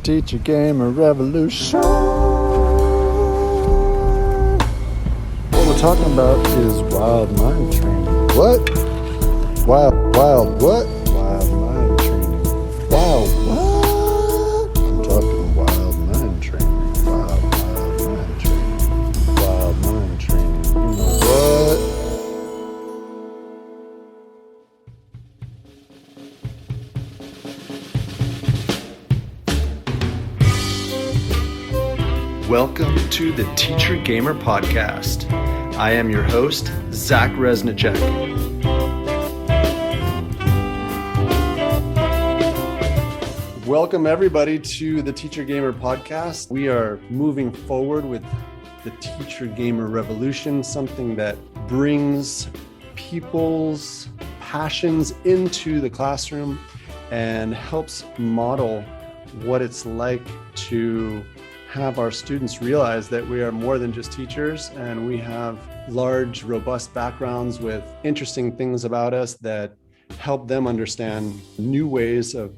Teacher Gamer Revolution. What we're talking about is wild mind training. What? Wild what? Wild mind training. Wild what? I'm talking wild mind training. Wild mind training. Wild mind training. You know what? Welcome to the Teacher Gamer Podcast. I am your host, Zach Reznichek. Welcome everybody to the Teacher Gamer Podcast. We are moving forward with the Teacher Gamer Revolution, something that brings people's passions into the classroom and helps model what it's like to have our students realize that we are more than just teachers, and we have large, robust backgrounds with interesting things about us that help them understand new ways of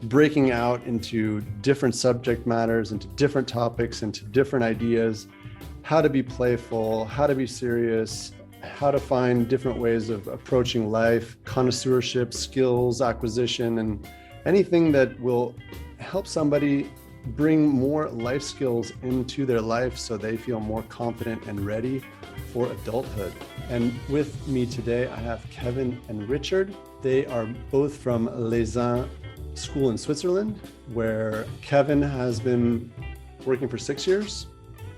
breaking out into different subject matters, into different topics, into different ideas, how to be playful, how to be serious, how to find different ways of approaching life, connoisseurship, skills, acquisition, and anything that will help somebody bring more life skills into their life so they feel more confident and ready for adulthood. And with me today, I have Kevin and Richard. They are both from Leysin School in Switzerland, where Kevin has been working for 6 years.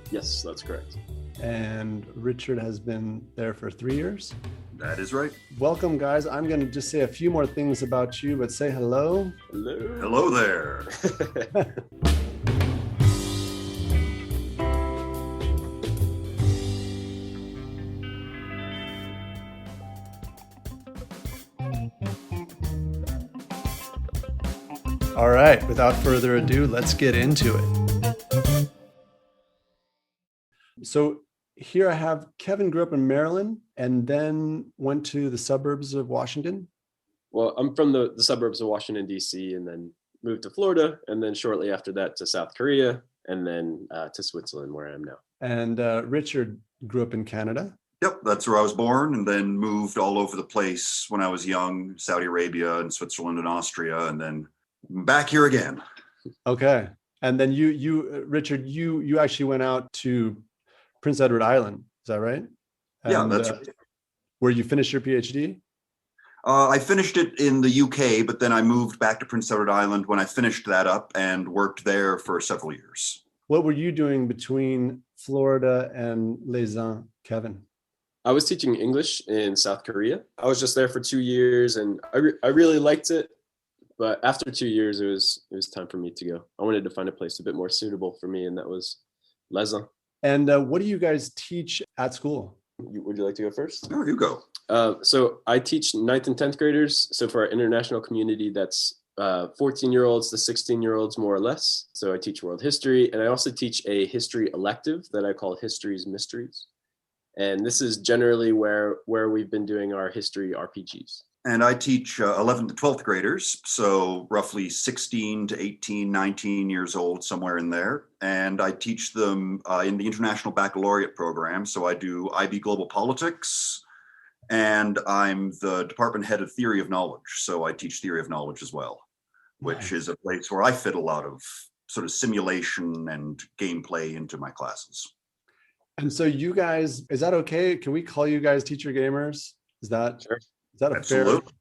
Yes, that's correct. And Richard has been there for 3 years. That is right. Welcome, guys. I'm going to just say a few more things about you, but say hello. Hello. Hello there. All right, without further ado, let's get into it. So here I have Kevin grew up in Maryland and then went to the suburbs of Washington. Well, I'm from the suburbs of Washington, D.C., and then moved to Florida, and then shortly after that to South Korea, and then to Switzerland, where I am now. And Richard grew up in Canada. Yep, that's where I was born, and then moved all over the place when I was young, Saudi Arabia and Switzerland and Austria, and then back here again. Okay. And then you Richard, you actually went out to Prince Edward Island. Is that right? Yeah, and, that's where you finished your PhD? I finished it in the UK, but then I moved back to Prince Edward Island when I finished that up and worked there for several years. What were you doing between Florida and Leysin, Kevin? I was teaching English in South Korea. I was just there for 2 years, and I really liked it. But after 2 years, it was time for me to go. I wanted to find a place a bit more suitable for me, and that was Leysin. And what do you guys teach at school? Would you like to go first? Oh, you go. So I teach 9th and 10th graders. So for our international community, that's 14-year-olds to 16-year-olds, more or less. So I teach world history, and I also teach a history elective that I call History's Mysteries. And this is generally where we've been doing our history RPGs. And I teach 11th to 12th graders, so roughly 16 to 18, 19 years old, somewhere in there. And I teach them in the International Baccalaureate program. So I do IB Global Politics, and I'm the department head of Theory of Knowledge. So I teach Theory of Knowledge as well, which is a place where I fit a lot of sort of simulation and gameplay into my classes. And so you guys, is that okay? Can we call you guys teacher gamers? Is that Sure. Is that a Absolutely.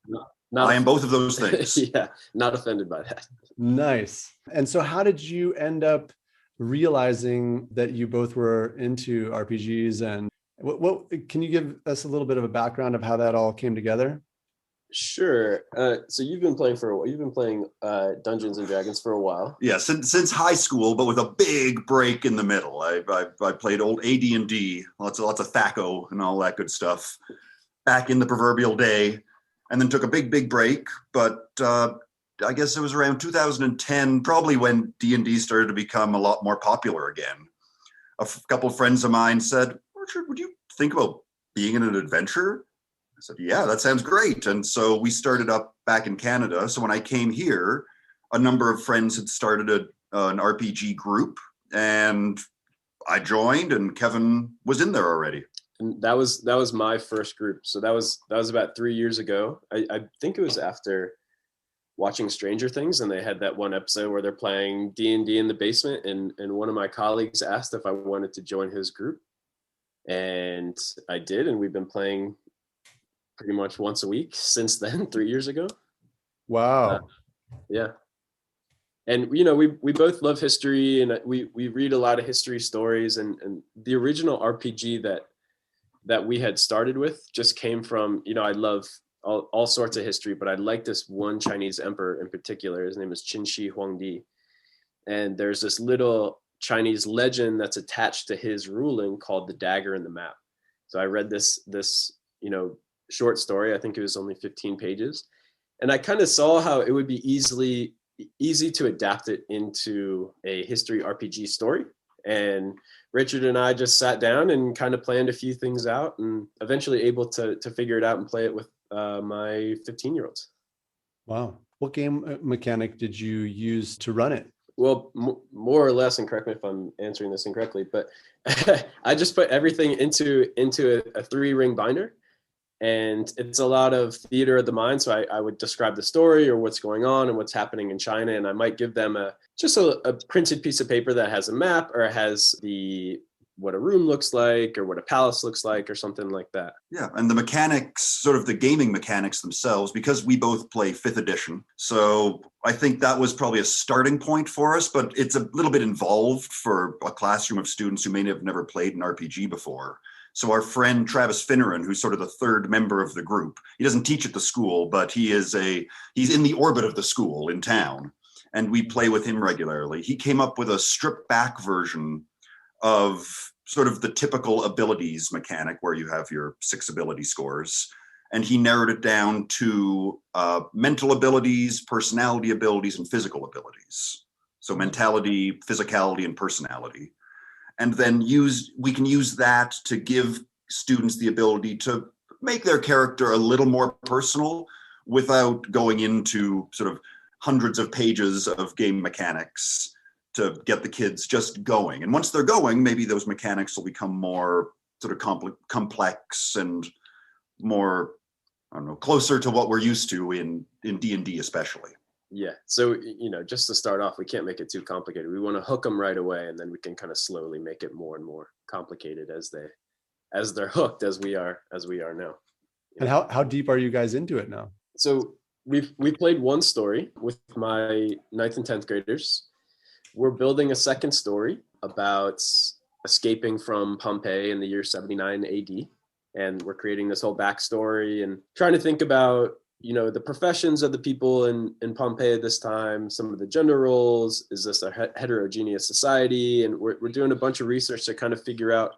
fair? I am both of those things. Yeah, not offended by that. Nice. And so how did you end up realizing that you both were into RPGs, and what can you give us a little bit of a background of how that all came together? Sure. So you've been playing for a while. You've been playing Dungeons and Dragons for a while. Yeah, since high school, but with a big break in the middle. I played old AD&D, lots of THAC0 and all that good stuff back in the proverbial day, and then took a big break. But I guess it was around 2010, probably when D&D started to become a lot more popular again. A couple of friends of mine said, "Richard, would you think about being in an adventure?" I said, yeah, that sounds great. And so we started up back in Canada. So when I came here, a number of friends had started an RPG group, and I joined, and Kevin was in there already. And that was my first group. So that was about 3 years ago. I think it was after watching Stranger Things, and they had that one episode where they're playing D&D in the basement, and one of my colleagues asked if I wanted to join his group, and I did, and we've been playing pretty much once a week since then, 3 years ago. Wow. Yeah. And we both love history, and we read a lot of history stories, and the original RPG that we had started with just came from, I love all sorts of history, but I like this one Chinese emperor in particular. His name is Qin Shi Huangdi. And there's this little Chinese legend that's attached to his ruling called The Dagger in the Map. So I read this short story. I think it was only 15 pages. And I kind of saw how it would be easy to adapt it into a history RPG story. And Richard and I just sat down and kind of planned a few things out, and eventually able to figure it out and play it with my 15-year-olds. Wow. What game mechanic did you use to run it? Well, more or less, and correct me if I'm answering this incorrectly, but I just put everything into a 3-ring binder, and it's a lot of theater of the mind. So I would describe the story or what's going on and what's happening in China, and I might give them a printed piece of paper that has a map, or has what a room looks like, or what a palace looks like, or something like that. Yeah, and the mechanics, sort of the gaming mechanics themselves, because we both play 5th edition. So I think that was probably a starting point for us, but it's a little bit involved for a classroom of students who may have never played an RPG before. So our friend Travis Finneran, who's sort of the third member of the group, he doesn't teach at the school, but he's in the orbit of the school in town, and we play with him regularly. He came up with a stripped back version of sort of the typical abilities mechanic where you have your 6 ability scores. And he narrowed it down to mental abilities, personality abilities, and physical abilities. So mentality, physicality, and personality. And then we can use that to give students the ability to make their character a little more personal without going into sort of hundreds of pages of game mechanics to get the kids just going. And once they're going, maybe those mechanics will become more sort of complex and more, I don't know, closer to what we're used to in D&D especially. Yeah. So, just to start off, we can't make it too complicated. We want to hook them right away, and then we can kind of slowly make it more and more complicated as they're hooked, as we are now. And how deep are you guys into it now? So we played one story with my 9th and 10th graders. We're building a second story about escaping from Pompeii in the year 79 AD. And we're creating this whole backstory and trying to think about, the professions of the people in Pompeii at this time, some of the gender roles. Is this a heterogeneous society? And we're doing a bunch of research to kind of figure out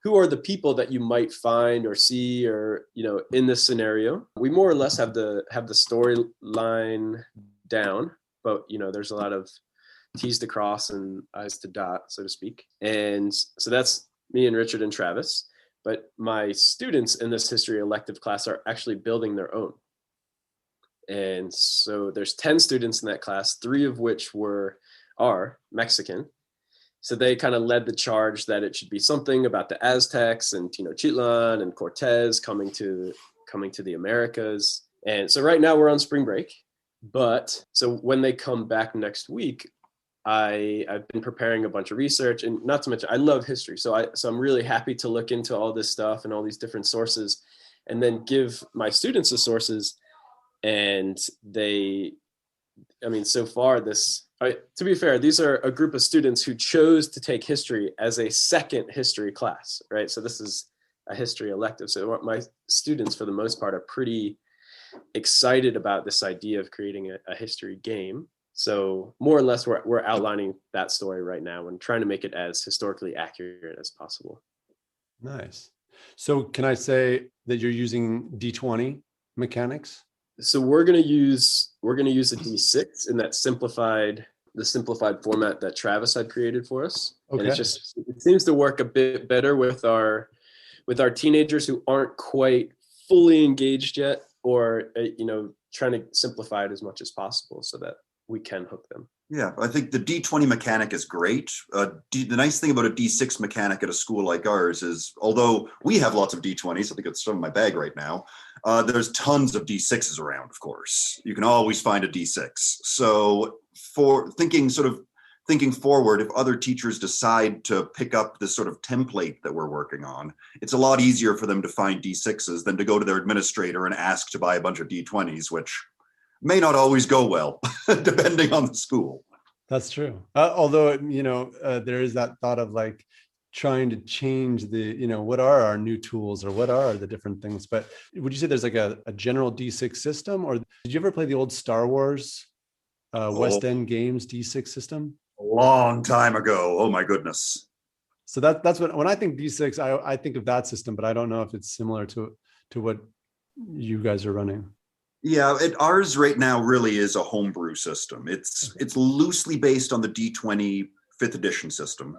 who are the people that you might find or see, or, in this scenario. We more or less have the storyline down, but, there's a lot of T's to cross and I's to dot, so to speak. And so that's me and Richard and Travis. But my students in this history elective class are actually building their own. And so there's 10 students in that class, 3 of which are Mexican. So they kind of led the charge that it should be something about the Aztecs and Tenochtitlan and Cortés coming to the Americas. And so right now we're on spring break. But so when they come back next week, I've been preparing a bunch of research, and not to mention I love history. So I'm really happy to look into all this stuff and all these different sources, and then give my students the sources. And so far to be fair, these are a group of students who chose to take history as a second history class, right? So this is a history elective. So my students, for the most part, are pretty excited about this idea of creating a history game. So more or less, we're outlining that story right now and trying to make it as historically accurate as possible. Nice. So can I say that you're using D20 mechanics? So we're gonna use a D6 in that simplified format that Travis had created for us. Okay. And it seems to work a bit better with our teenagers who aren't quite fully engaged yet, or trying to simplify it as much as possible so that we can hook them. Yeah, I think the D20 mechanic is great. The nice thing about a D6 mechanic at a school like ours is, although we have lots of D20s, I think it's some in my bag right now, there's tons of D6s around, of course. You can always find a D6. So for thinking forward, if other teachers decide to pick up this sort of template that we're working on, it's a lot easier for them to find D6s than to go to their administrator and ask to buy a bunch of D20s, which may not always go well, depending on the school. That's true. Although, there is that thought of like trying to change what are our new tools or what are the different things. But would you say there's like a general D6 system, or did you ever play the old Star Wars West End Games D6 system? A long time ago. Oh my goodness. So that's when I think D6, I think of that system, but I don't know if it's similar to what you guys are running. Yeah, ours right now really is a homebrew system. It's loosely based on the D20 5th edition system,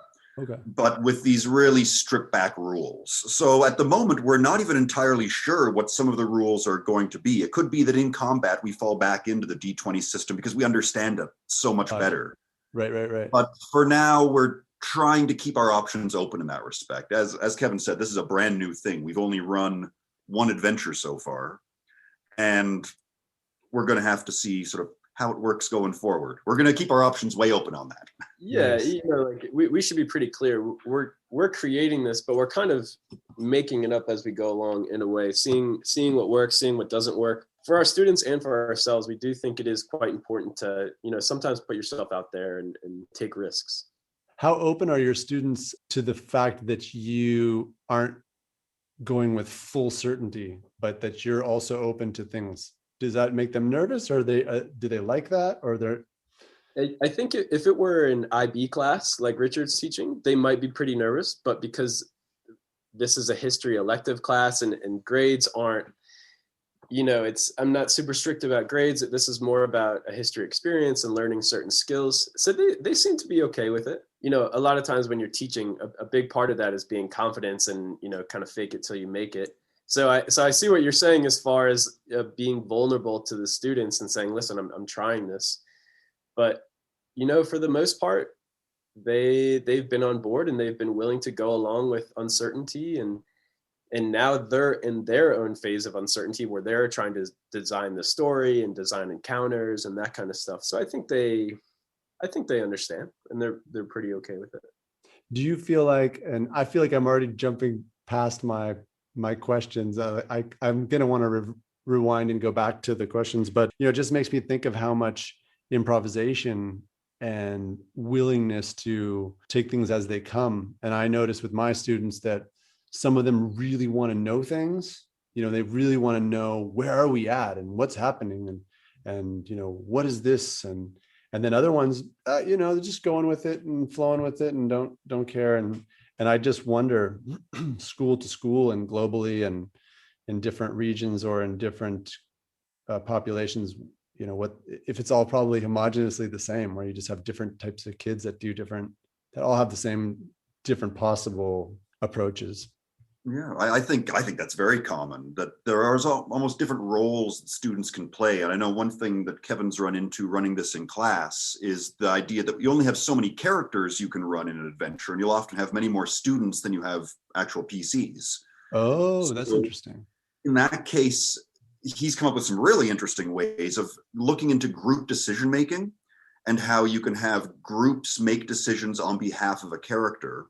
but with these really stripped back rules. So at the moment, we're not even entirely sure what some of the rules are going to be. It could be that in combat, we fall back into the D20 system because we understand it so much better. Right. But for now, we're trying to keep our options open in that respect. As Kevin said, this is a brand new thing. We've only run one adventure so far. And we're going to have to see sort of how it works going forward. We're going to keep our options way open on that. Yeah, we should be pretty clear. We're creating this, but we're kind of making it up as we go along in a way, seeing what works, seeing what doesn't work. For our students and for ourselves, we do think it is quite important to, sometimes put yourself out there and take risks. How open are your students to the fact that you aren't going with full certainty, but that you're also open to things? Does that make them nervous, or do they like that, or they're? I think if it were an IB class like Richard's teaching, they might be pretty nervous, but because this is a history elective class and grades aren't, I'm not super strict about grades. This is more about a history experience and learning certain skills. So they seem to be okay with it. A lot of times when you're teaching, a big part of that is being confident and, kind of fake it till you make it. So I see what you're saying as far as being vulnerable to the students and saying, listen, I'm trying this. But, for the most part, they've been on board and they've been willing to go along with uncertainty. And now they're in their own phase of uncertainty where they're trying to design the story and design encounters and that kind of stuff. So I think they understand and they're pretty okay with it. Do you feel like, and I feel like I'm already jumping past my questions. I'm going to want to rewind and go back to the questions, but, it just makes me think of how much improvisation and willingness to take things as they come. And I notice with my students that some of them really want to know things. They really want to know, where are we at and what's happening and what is this? And then other ones, they're just going with it and flowing with it and don't care. And I just wonder, school to school and globally and in different regions or in different populations, what if it's all probably homogeneously the same, where you just have different types of kids that all have the same different possible approaches. Yeah, I think that's very common, that there are almost different roles that students can play. And I know one thing that Kevin's run into running this in class is the idea that you only have so many characters you can run in an adventure, and you'll often have many more students than you have actual PCs. Oh, that's interesting. In that case, he's come up with some really interesting ways of looking into group decision making and how you can have groups make decisions on behalf of a character.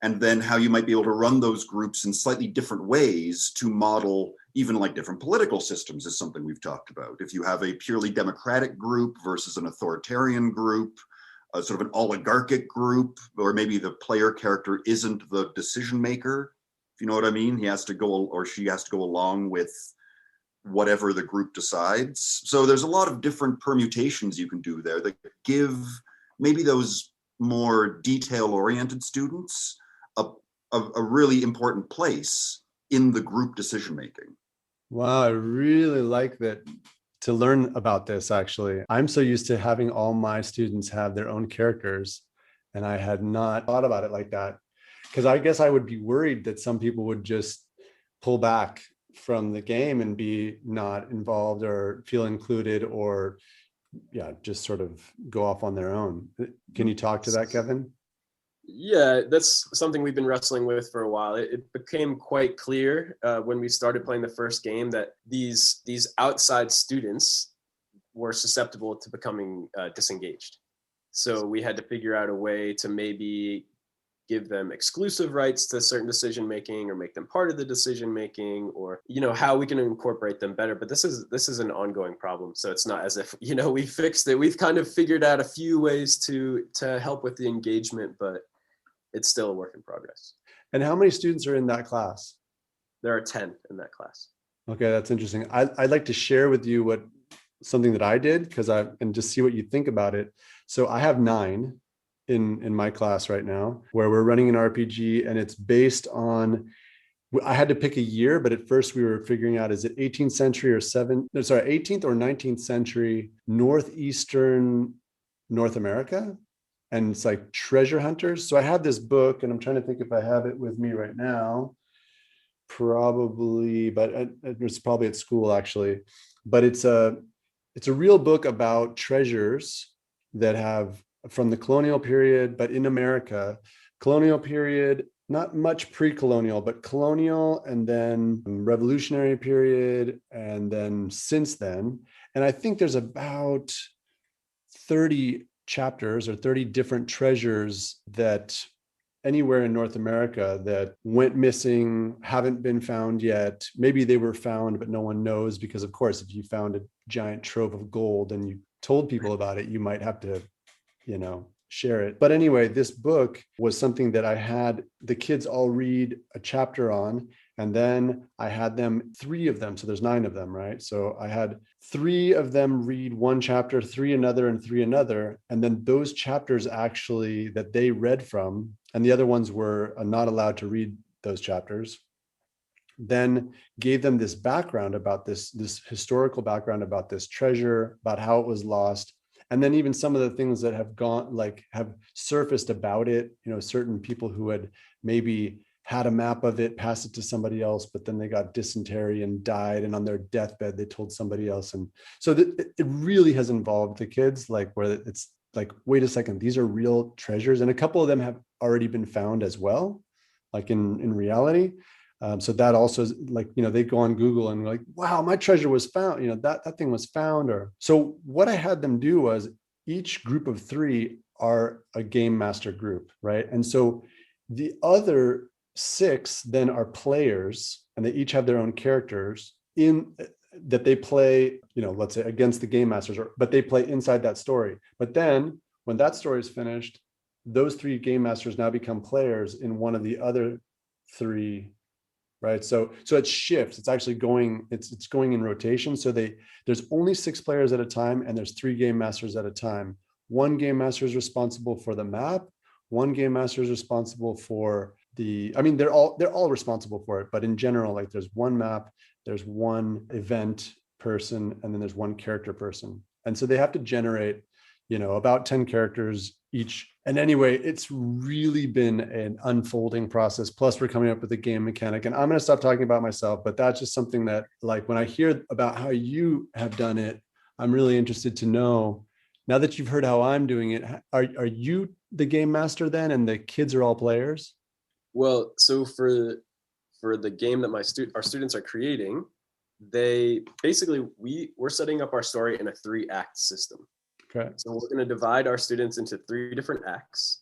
And then how you might be able to run those groups in slightly different ways to model even like different political systems is something we've talked about. If you have a purely democratic group versus an authoritarian group, a sort of an oligarchic group, or maybe the player character isn't the decision maker, if you know what I mean, he has to go, or she has to go along with whatever the group decides. So there's a lot of different permutations you can do there that give maybe those more detail-oriented students a really important place in the group decision making. Wow, I really like that, to learn about this. Actually, I'm so used to having all my students have their own characters, and I had not thought about it like that, because I guess I would be worried that some people would just pull back from the game and be not involved or feel included, or just sort of go off on their own. Can you talk to that, Kevin? Yeah, that's something we've been wrestling with for a while. It became quite clear when we started playing the first game that these outside students were susceptible to becoming disengaged. So we had to figure out a way to maybe give them exclusive rights to certain decision making, or make them part of the decision making, or how we can incorporate them better. But this is an ongoing problem, so it's not as if we fixed it. We've kind of figured out a few ways to help with the engagement, but it's still a work in progress. And how many students are in that class? There are 10 in that class. Okay, that's interesting. I'd like to share with you something that I did, and just see what you think about it. So I have 9 in my class right now, where we're running an RPG, and it's based on, I had to pick a year, but at first we were figuring out, is it 18th century or 18th or 19th century northeastern North America? And it's like treasure hunters. So I have this book, and I'm trying to think if I have it with me right now. Probably, but it's probably at school actually. But it's a real book about treasures that have, from the colonial period, but in America, colonial period, not much pre-colonial, but colonial, and then revolutionary period, and then since then. And I think there's about 30 chapters or 30 different treasures that anywhere in North America that went missing, haven't been found yet. Maybe they were found, but no one knows, because of course, if you found a giant trove of gold and you told people about it, you might have to, share it. But anyway, this book was something that I had the kids all read a chapter on, and then I had them, 3 of them, so there's 9 of them, right? So I had 3 of them read one chapter, 3 another, and 3 another. And then those chapters actually that they read from, and the other ones were not allowed to read those chapters, then gave them this background about this historical background about this treasure, about how it was lost. And then even some of the things that have surfaced about it, certain people who had maybe had a map of it, passed it to somebody else, but then they got dysentery and died. And on their deathbed, they told somebody else. And so it really has involved the kids, where it's like, wait a second, these are real treasures. And a couple of them have already been found as well, like in reality. So that also is they go on Google and like, wow, my treasure was found, that thing was found. Or so what I had them do was, each group of 3 are a game master group, right? And so the other 6 then are players, and they each have their own characters that they play, let's say against the game masters, but they play inside that story. But then when that story is finished, those 3 game masters now become players in one of the other 3. Right. So it shifts. It's actually going in rotation. So there's only 6 players at a time, and there's 3 game masters at a time. One game master is responsible for the map. One game master is responsible for they're all responsible for it. But in general, there's one map, there's one event person, and then there's one character person. And so they have to generate, about 10 characters each. And anyway, it's really been an unfolding process. Plus, we're coming up with a game mechanic. And I'm going to stop talking about myself, but that's just something that, when I hear about how you have done it, I'm really interested to know, now that you've heard how I'm doing it, are you the game master then, and the kids are all players? Well, so for the game that our students are creating, they basically, we're setting up our story in a 3-act system. Okay. So we're going to divide our students into 3 different acts,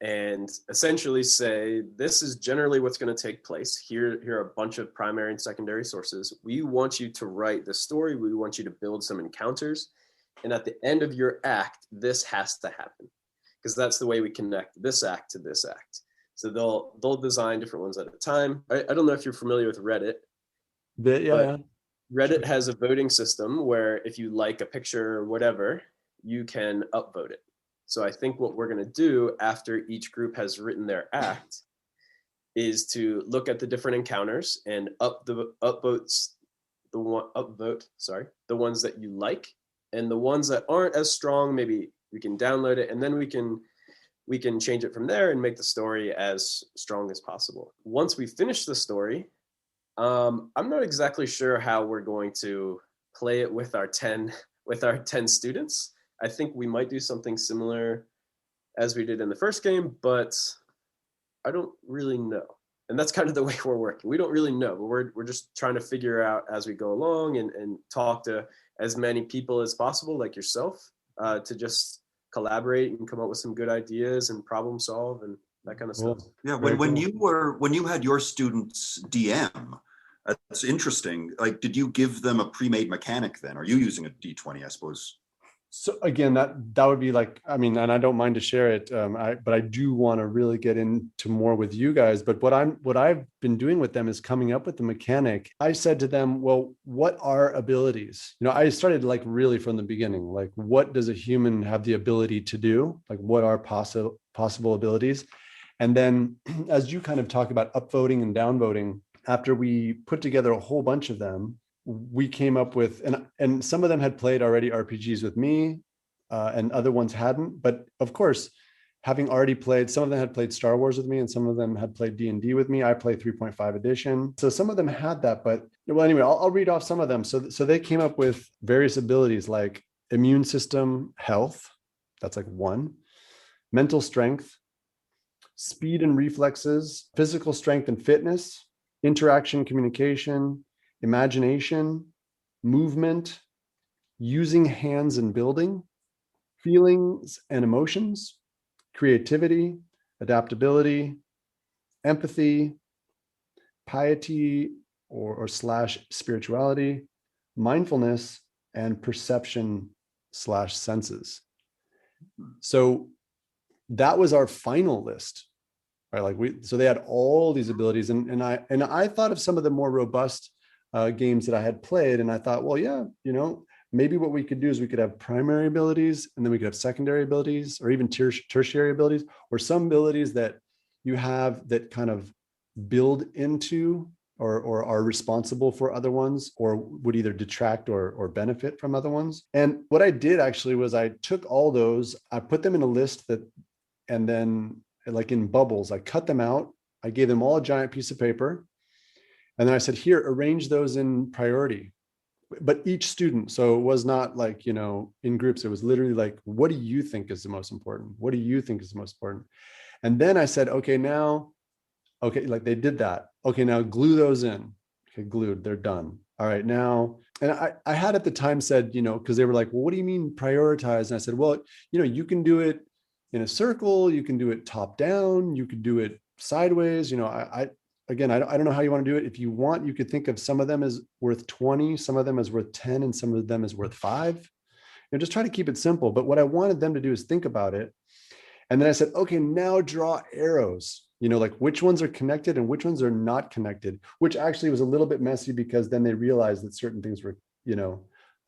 and essentially say, this is generally what's going to take place. Here are a bunch of primary and secondary sources. We want you to write the story. We want you to build some encounters. And at the end of your act, this has to happen, because that's the way we connect this act to this act. So they'll design different ones at a time. I don't know if you're familiar with Reddit. Yeah. Reddit has a voting system where if you like a picture or whatever, you can upvote it. So I think what we're going to do after each group has written their act is to look at the different encounters and upvote the ones that you like, and the ones that aren't as strong, maybe we can download it, and then we can change it from there and make the story as strong as possible. Once we finish the story, I'm not exactly sure how we're going to play it with our 10 students. I think we might do something similar as we did in the first game, but I don't really know. And that's kind of the way we're working. We don't really know, but we're just trying to figure out as we go along and talk to as many people as possible, like yourself, to just collaborate and come up with some good ideas and problem solve and that kind of stuff. Yeah, when you had your students DM, that's interesting. Like, did you give them a pre-made mechanic then? Are you using a D20, I suppose? So again, that would be like, I mean, and I don't mind to share it, but I do want to really get into more with you guys. But what I've been doing with them is coming up with the mechanic. I said to them, well, what are abilities? I started like really from the beginning, like what does a human have the ability to do? Like what are possible abilities? And then as you kind of talk about upvoting and downvoting, after we put together a whole bunch of them, we came up with, and some of them had played already RPGs with me, and other ones hadn't. But of course, having already played, some of them had played Star Wars with me, and some of them had played D&D with me. I played 3.5 edition. So some of them had that, but well, anyway, I'll read off some of them. So they came up with various abilities like immune system, health, that's like 1, mental strength, speed and reflexes, physical strength and fitness, interaction, communication, imagination, movement, using hands and building, feelings and emotions, creativity, adaptability, empathy, piety or slash spirituality, mindfulness, and perception slash senses. So that was our final list. Right, so they had all these abilities, and I thought of some of the more robust games that I had played, and I thought, well, yeah, maybe what we could do is we could have primary abilities, and then we could have secondary abilities, or even tertiary abilities, or some abilities that you have that kind of build into or are responsible for other ones, or would either detract or benefit from other ones. And what I did actually was I took all those, I put them in a list and then like in bubbles, I cut them out. I gave them all a giant piece of paper. And then I said, here, arrange those in priority. But each student, so it was not like, in groups, it was literally like, what do you think is the most important? What do you think is the most important? And then I said, okay, like they did that. Okay, now glue those in. Okay, glued, they're done. All right, now, and I had at the time said, because they were like, well, what do you mean prioritize? And I said, well, you can do it in a circle, you can do it top down, you could do it sideways. I don't know how you want to do it. If you want, you could think of some of them as worth 20, some of them as worth 10, and some of them as worth 5. Just try to keep it simple. But what I wanted them to do is think about it. And then I said, okay, now draw arrows, like which ones are connected and which ones are not connected, which actually was a little bit messy because then they realized that certain things were,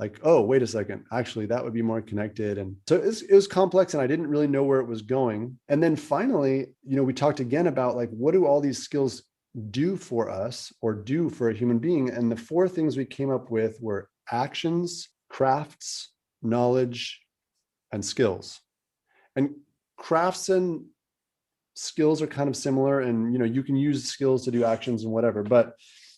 like, oh, wait a second, actually, that would be more connected. And so it was complex and I didn't really know where it was going. And then finally, we talked again about like, what do all these skills do for us or do for a human being? And the 4 things we came up with were actions, crafts, knowledge, and skills. And crafts and skills are kind of similar. And, you can use skills to do actions and whatever, but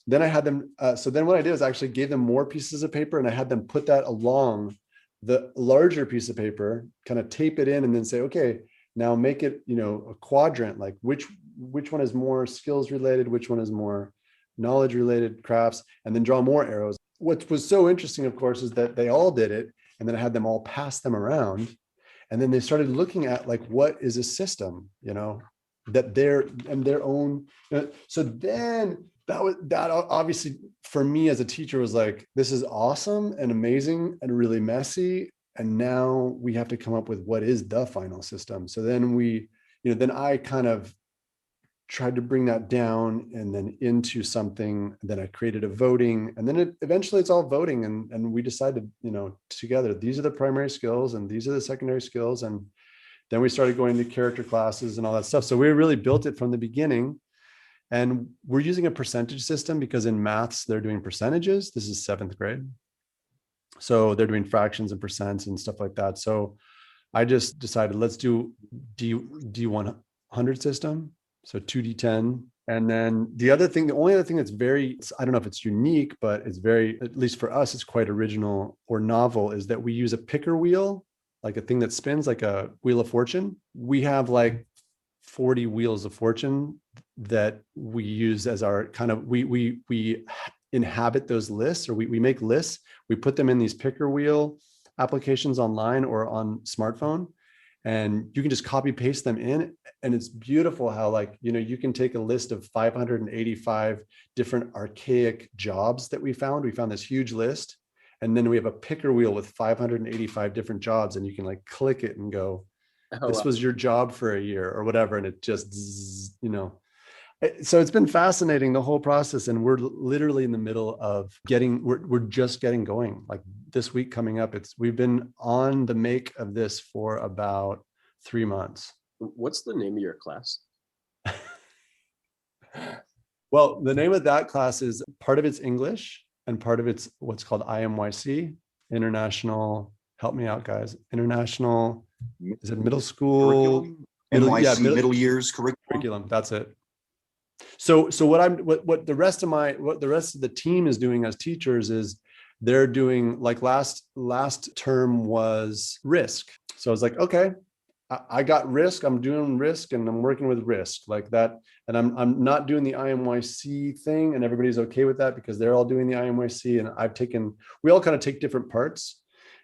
then I had them, so then what I did is actually gave them more pieces of paper and I had them put that along the larger piece of paper, kind of tape it in and then say, okay, now make it, a quadrant, like which one is more skills related, which one is more knowledge related, crafts, and then draw more arrows. What was so interesting, of course, is that they all did it. And then I had them all pass them around. And then they started looking at like, what is a system, that they're and their own. So then that obviously for me as a teacher was like, this is awesome and amazing and really messy. And now we have to come up with what is the final system. So then then I kind of tried to bring that down and then into something. Then I created a voting, and then eventually it's all voting. And we decided, together, these are the primary skills and these are the secondary skills. And then we started going to character classes and all that stuff. So we really built it from the beginning. And we're using a percentage system because in maths, they're doing percentages. This is 7th grade. So they're doing fractions and percents and stuff like that. So I just decided, let's do D100 system. So 2D10 And then the only other thing that's I don't know if it's unique, but it's very, at least for us, it's quite original or novel, is that we use a picker wheel, like a thing that spins like a wheel of fortune. We have like 40 wheels of fortune that we use as our kind of, we inhabit those lists, or we make lists. We put them in these picker wheel applications online or on smartphone, and you can just copy paste them in. And it's beautiful how, like, you can take a list of 585 different archaic jobs that we found this huge list, and then we have a picker wheel with 585 different jobs, and you can like click it and go, this was your job for a year or whatever, and it just so it's been fascinating, the whole process. And we're literally in the middle of we're just getting going. Like this week coming up, we've been on the make of this for about 3 months. What's the name of your class? Well, the name of that class is, part of it's English and part of it's what's called IMYC, International, help me out guys, International, is it middle school? NYC, middle years curriculum. That's it. So what the rest of the team is doing as teachers is they're doing, like, last term was risk. So I was like, okay, I got risk, I'm doing risk, and I'm working with risk like that. And I'm not doing the IMYC thing, and everybody's okay with that because they're all doing the IMYC. And we all kind of take different parts.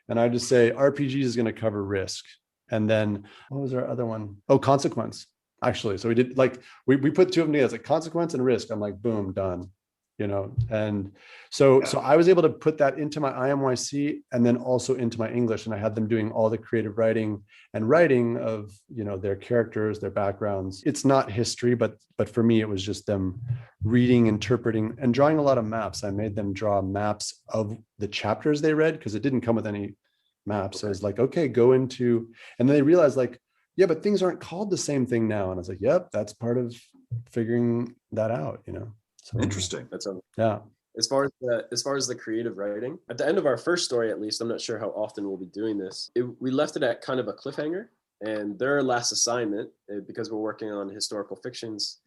And I just say RPG is going to cover risk. And then what was our other one? Oh, consequence. Actually, so we did, like, we put two of them together, like consequence and risk. I'm like, boom, done, and so I was able to put that into my IMYC and then also into my English, and I had them doing all the creative writing of their characters, their backgrounds. It's not history, but for me it was just them reading, interpreting, and drawing a lot of maps. I made them draw maps of the chapters they read because it didn't come with any maps. So I was like, okay, go into, and then they realized, like, yeah, but things aren't called the same thing now. And I was like, yep, that's part of figuring that out, So interesting. That's yeah. As far as the creative writing, at the end of our first story, at least, I'm not sure how often we'll be doing this. We left it at kind of a cliffhanger, and their last assignment, because we're working on historical fictions,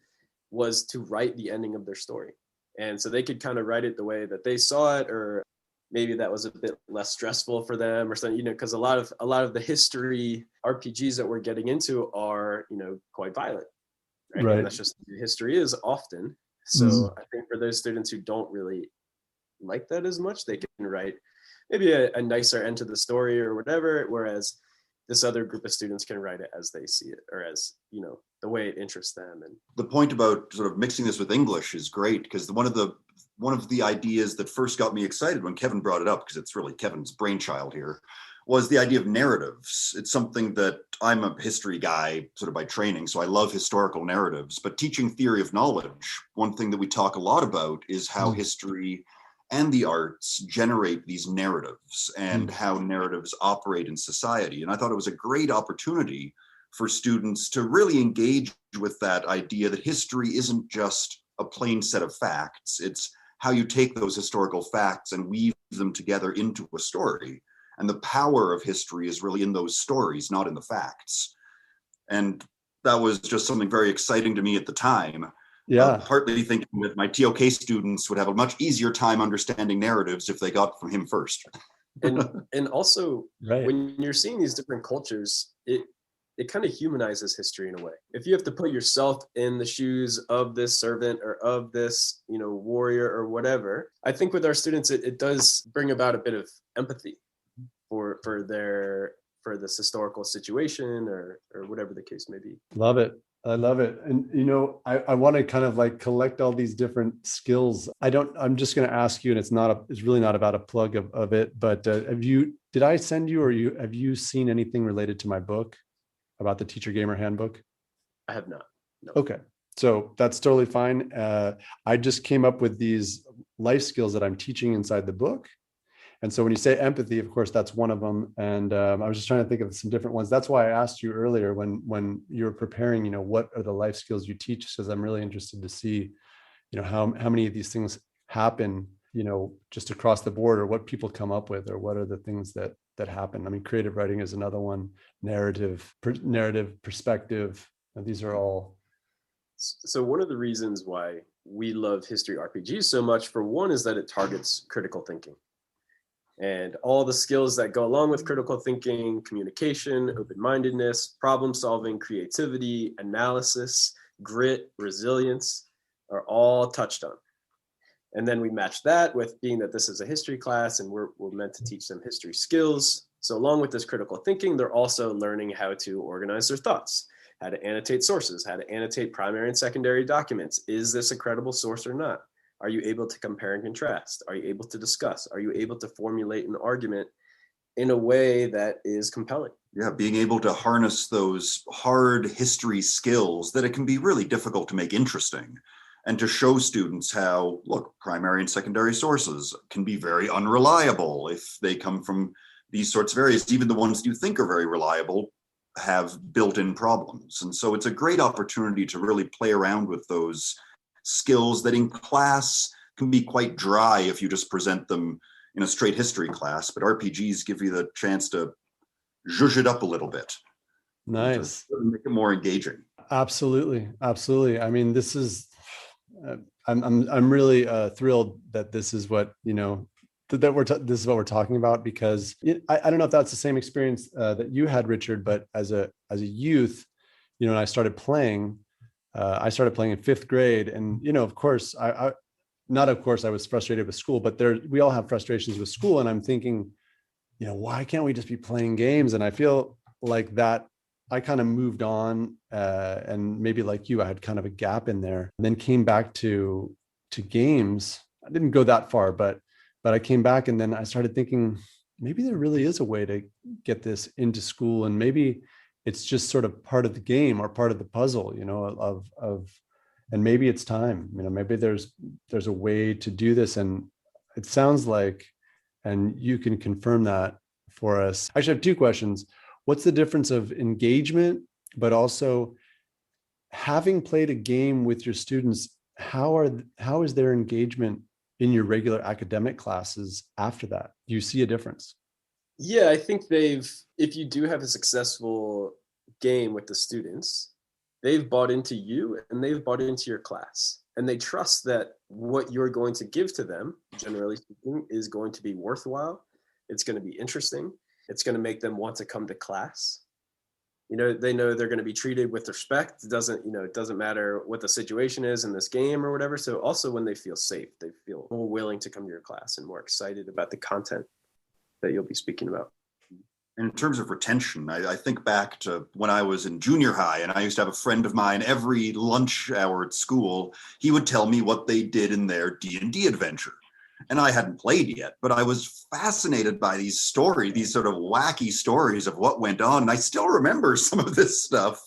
was to write the ending of their story. And so they could kind of write it the way that they saw it, or maybe that was a bit less stressful for them or something, because a lot of the history RPGs that we're getting into are, quite violent, right? And that's just history is often. So I think for those students who don't really like that as much, they can write maybe a nicer end to the story or whatever, whereas this other group of students can write it as they see it, or as, the way it interests them. And the point about sort of mixing this with English is great, because one of the ideas that first got me excited when Kevin brought it up, because it's really Kevin's brainchild here, was the idea of narratives. It's something that I'm a history guy sort of by training, so I love historical narratives. But teaching theory of knowledge, one thing that we talk a lot about is how history and the arts generate these narratives and how narratives operate in society. And I thought it was a great opportunity for students to really engage with that idea that history isn't just a plain set of facts. It's how you take those historical facts and weave them together into a story. And the power of history is really in those stories, not in the facts. And that was just something very exciting to me at the time. Yeah. Partly thinking that my TOK students would have a much easier time understanding narratives if they got from him first. and also, when you're seeing these different cultures, it kind of humanizes history in a way. If you have to put yourself in the shoes of this servant or of this, warrior or whatever, I think with our students, it does bring about a bit of empathy for this historical situation or whatever the case may be. Love it. I love it. And, I want to kind of like collect all these different skills. I'm just going to ask you, and it's really not about a plug of it, but did I send you, or have you seen anything related to my book about the Teacher Gamer Handbook? I have not. No. Okay. So that's totally fine. I just came up with these life skills that I'm teaching inside the book. And so when you say empathy, of course, that's one of them. And I was just trying to think of some different ones. That's why I asked you earlier when you were preparing, what are the life skills you teach? Because I'm really interested to see, how many of these things happen, just across the board, or what people come up with, or what are the things that happen. I mean, creative writing is another one, narrative, perspective. And these are all So one of the reasons why we love history RPGs so much, for one, is that it targets critical thinking. And all the skills that go along with critical thinking, communication, open-mindedness, problem solving, creativity, analysis, grit, resilience are all touched on. And then we match that with being that this is a history class and we're meant to teach them history skills. So along with this critical thinking, they're also learning how to organize their thoughts, how to annotate sources, how to annotate primary and secondary documents. Is this a credible source or not? Are you able to compare and contrast? Are you able to discuss? Are you able to formulate an argument in a way that is compelling? Yeah, being able to harness those hard history skills that it can be really difficult to make interesting, and to show students how, look, primary and secondary sources can be very unreliable if they come from these sorts of areas. Even the ones you think are very reliable have built-in problems. And so it's a great opportunity to really play around with those skills that in class can be quite dry if you just present them in a straight history class, but RPGs give you the chance to zhuzh it up a little bit. Nice. To make it more engaging. Absolutely. I mean, this is, I'm really thrilled that this is what, this is what we're talking about, because I don't know if that's the same experience that you had, Richard, but as a youth, and I started playing in fifth grade, and, of course, I was frustrated with school, but we all have frustrations with school. And I'm thinking, why can't we just be playing games? And I feel like that I kind of moved on, and maybe like you, I had kind of a gap in there, and then came back to games. I didn't go that far, but I came back, and then I started thinking, maybe there really is a way to get this into school, and maybe it's just sort of part of the game or part of the puzzle, and maybe it's time, maybe there's a way to do this. And it sounds like, and you can confirm that for us. I actually have two questions. What's the difference of engagement, but also having played a game with your students? How is their engagement in your regular academic classes after that? Do you see a difference? Yeah, I think if you do have a successful game with the students, they've bought into you and they've bought into your class, and they trust that what you're going to give to them, generally speaking, is going to be worthwhile. It's going to be interesting. It's going to make them want to come to class. They know they're going to be treated with respect. It doesn't matter what the situation is in this game or whatever. So also when they feel safe, they feel more willing to come to your class and more excited about the content that you'll be speaking about. And in terms of retention, I think back to when I was in junior high, and I used to have a friend of mine every lunch hour at school. He would tell me what they did in their D&D adventure. And I hadn't played yet, but I was fascinated by these stories, these sort of wacky stories of what went on. And I still remember some of this stuff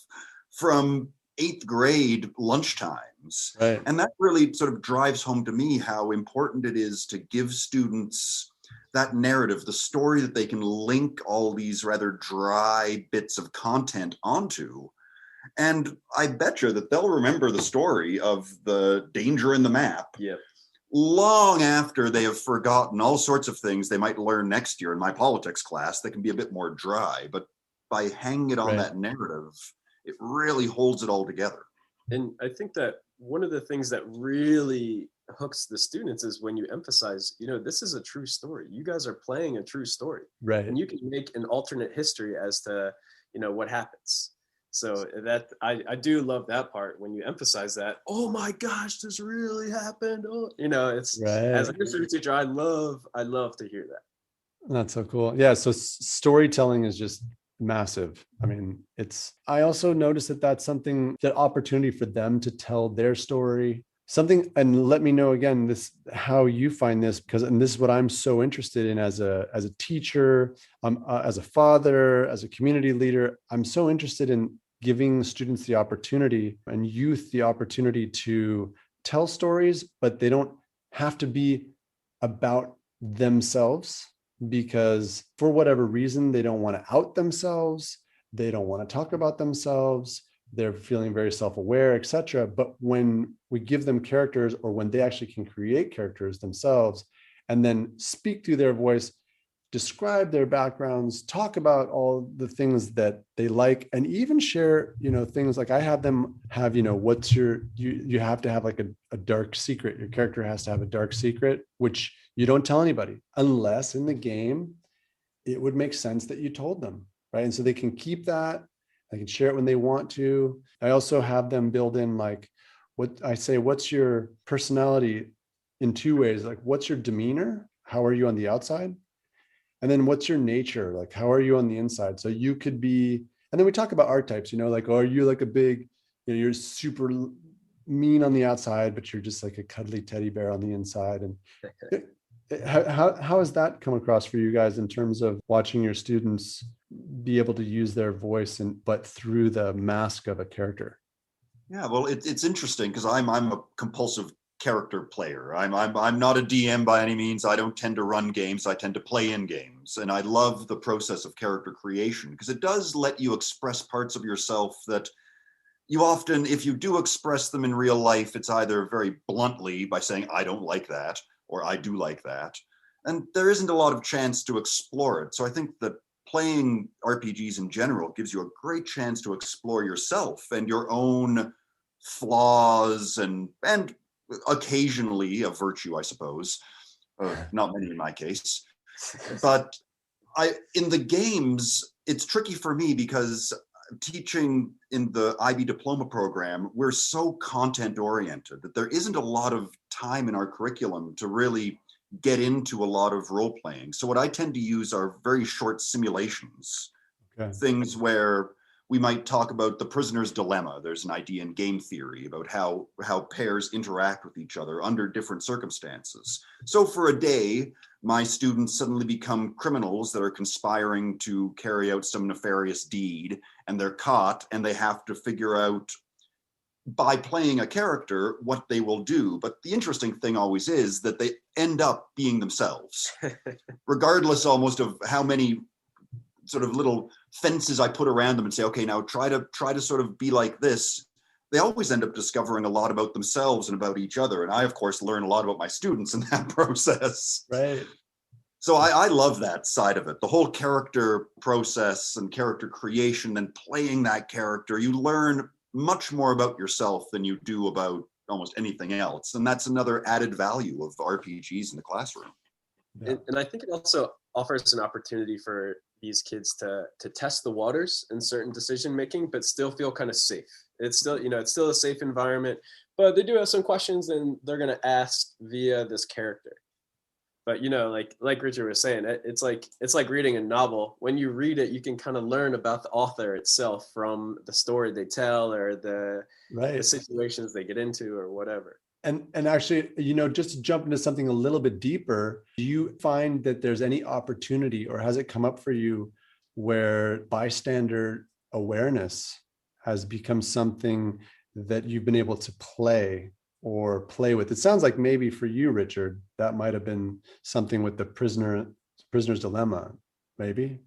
from 8th grade lunchtimes. Right. And that really sort of drives home to me how important it is to give students that narrative, the story that they can link all these rather dry bits of content onto. And I bet you that they'll remember the story of the danger in the map. Yeah. Long after they have forgotten all sorts of things they might learn next year in my politics class that can be a bit more dry. But by hanging it on that narrative, it really holds it all together. And I think that one of the things that really hooks the students is when you emphasize, this is a true story. You guys are playing a true story. Right. And you can make an alternate history as to, what happens. So that I do love that part when you emphasize that. Oh my gosh, this really happened. Oh, it's right. As a history teacher, I love to hear that. That's so cool. Yeah. So storytelling is just massive. I mean, I also noticed that that's something, that opportunity for them to tell their story, something, and let me know again, how you find this, and this is what I'm so interested in as a teacher, as a father, as a community leader. I'm so interested in giving students the opportunity and youth the opportunity to tell stories, but they don't have to be about themselves, because for whatever reason, they don't want to out themselves. They don't want to talk about themselves. They're feeling very self-aware, etc. But when we give them characters, or when they actually can create characters themselves and then speak through their voice, describe their backgrounds, talk about all the things that they like, and even share, things like I have them have, what's you have to have like a dark secret. Your character has to have a dark secret, which you don't tell anybody unless in the game it would make sense that you told them, right? And so they can keep that. They can share it when they want to. I also have them build in like what's your personality in two ways? Like, what's your demeanor? How are you on the outside? And then what's your nature? Like, how are you on the inside? So you could be, and then we talk about archetypes, like, are you like a big, you're super mean on the outside, but you're just like a cuddly teddy bear on the inside. And how has that come across for you guys in terms of watching your students be able to use their voice but through the mask of a character? Yeah, well, it's interesting because I'm a compulsive character player. I'm not a DM by any means. I don't tend to run games. I tend to play in games, and I love the process of character creation because it does let you express parts of yourself that you often, if you do express them in real life, it's either very bluntly by saying I don't like that or I do like that, and there isn't a lot of chance to explore it. So I think that playing RPGs in general gives you a great chance to explore yourself and your own flaws and occasionally a virtue, I suppose. Not many in my case. But in the games, it's tricky for me because teaching in the IB diploma program, we're so content oriented that there isn't a lot of time in our curriculum to really get into a lot of role playing. So what I tend to use are very short simulations, things where we might talk about the prisoner's dilemma. There's an idea in game theory about how pairs interact with each other under different circumstances. So for a day, my students suddenly become criminals that are conspiring to carry out some nefarious deed, and they're caught, and they have to figure out by playing a character what they will do. But the interesting thing always is that they end up being themselves, regardless almost of how many sort of little fences I put around them and say, okay, now try to sort of be like this. They always end up discovering a lot about themselves and about each other. And I, of course, learn a lot about my students in that process. Right. So I love that side of it. The whole character process and character creation and playing that character, you learn much more about yourself than you do about almost anything else. And that's another added value of RPGs in the classroom. Yeah. And I think it also offers an opportunity for these kids to test the waters in certain decision making, but still feel kind of safe. It's still, it's still a safe environment, but they do have some questions and they're going to ask via this character. But like Richard was saying, it's like reading a novel. When you read it, you can kind of learn about the author itself from the story they tell or the situations they get into or whatever. And actually, just to jump into something a little bit deeper, do you find that there's any opportunity, or has it come up for you, where bystander awareness has become something that you've been able to play with? It sounds like maybe for you, Richard, that might have been something with the prisoner's dilemma, maybe.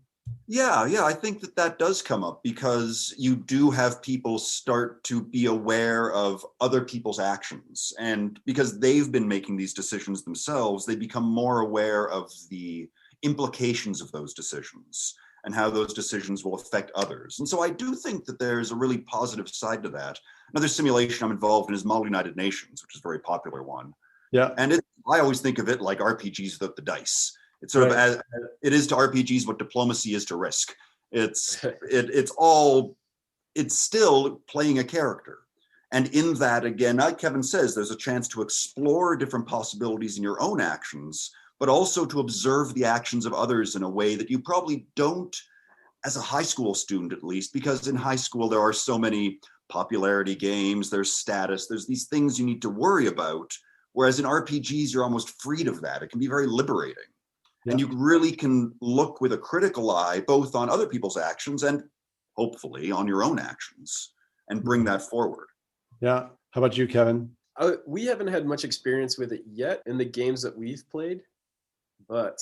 Yeah, I think that does come up because you do have people start to be aware of other people's actions. And because they've been making these decisions themselves, they become more aware of the implications of those decisions and how those decisions will affect others. And so I do think that there's a really positive side to that. Another simulation I'm involved in is Model United Nations, which is a very popular one. Yeah. And I always think of it like RPGs without the dice. It's sort of as it is to RPGs what diplomacy is to Risk. It's still playing a character. And in that, again, like Kevin says, there's a chance to explore different possibilities in your own actions, but also to observe the actions of others in a way that you probably don't as a high school student, at least, because in high school, there are so many popularity games, there's status, there's these things you need to worry about. Whereas in RPGs, you're almost freed of that. It can be very liberating. Yeah. And you really can look with a critical eye, both on other people's actions and hopefully on your own actions, and bring that forward. Yeah. How about you, Kevin? We haven't had much experience with it yet in the games that we've played, but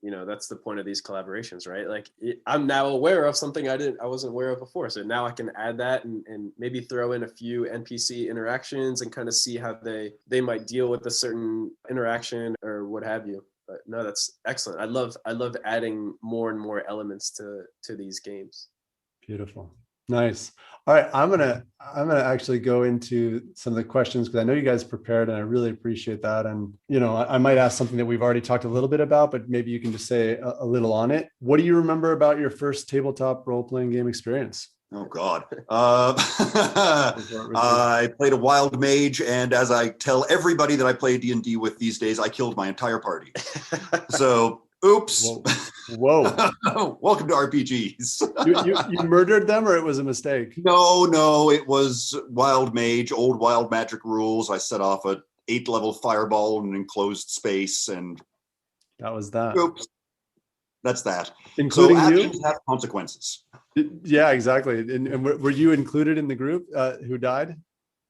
that's the point of these collaborations, right? Like I'm now aware of something I wasn't aware of before. So now I can add that and maybe throw in a few NPC interactions and kind of see how they might deal with a certain interaction or what have you. But no, that's excellent. I love adding more and more elements to these games. Beautiful. Nice. All right. I'm gonna actually go into some of the questions because I know you guys prepared and I really appreciate that. And I might ask something that we've already talked a little bit about, but maybe you can just say a little on it. What do you remember about your first tabletop role-playing game experience? Oh God. I played a wild mage, and as I tell everybody that I play D&D with these days, I killed my entire party. So oops. Whoa. Welcome to RPGs. you murdered them, or it was a mistake? No, it was wild mage, old wild magic rules. I set off a 8-level fireball in an enclosed space, and that was that. Oops. That's that. Including so you? Actions have consequences. Yeah, exactly. And were you included in the group who died?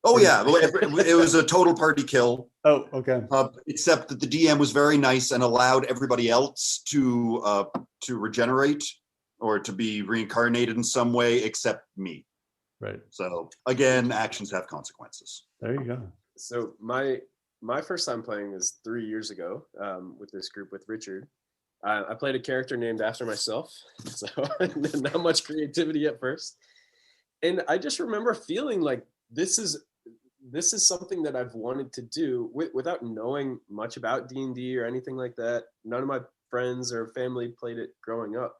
Oh yeah, it was a total party kill. Oh, okay. Except that the DM was very nice and allowed everybody else to regenerate or to be reincarnated in some way, except me. Right. So again, actions have consequences. There you go. So my first time playing was 3 years ago with this group with Richard. I played a character named after myself, so not much creativity at first. And I just remember feeling like this is something that I've wanted to do without knowing much about D&D or anything like that. None of my friends or family played it growing up.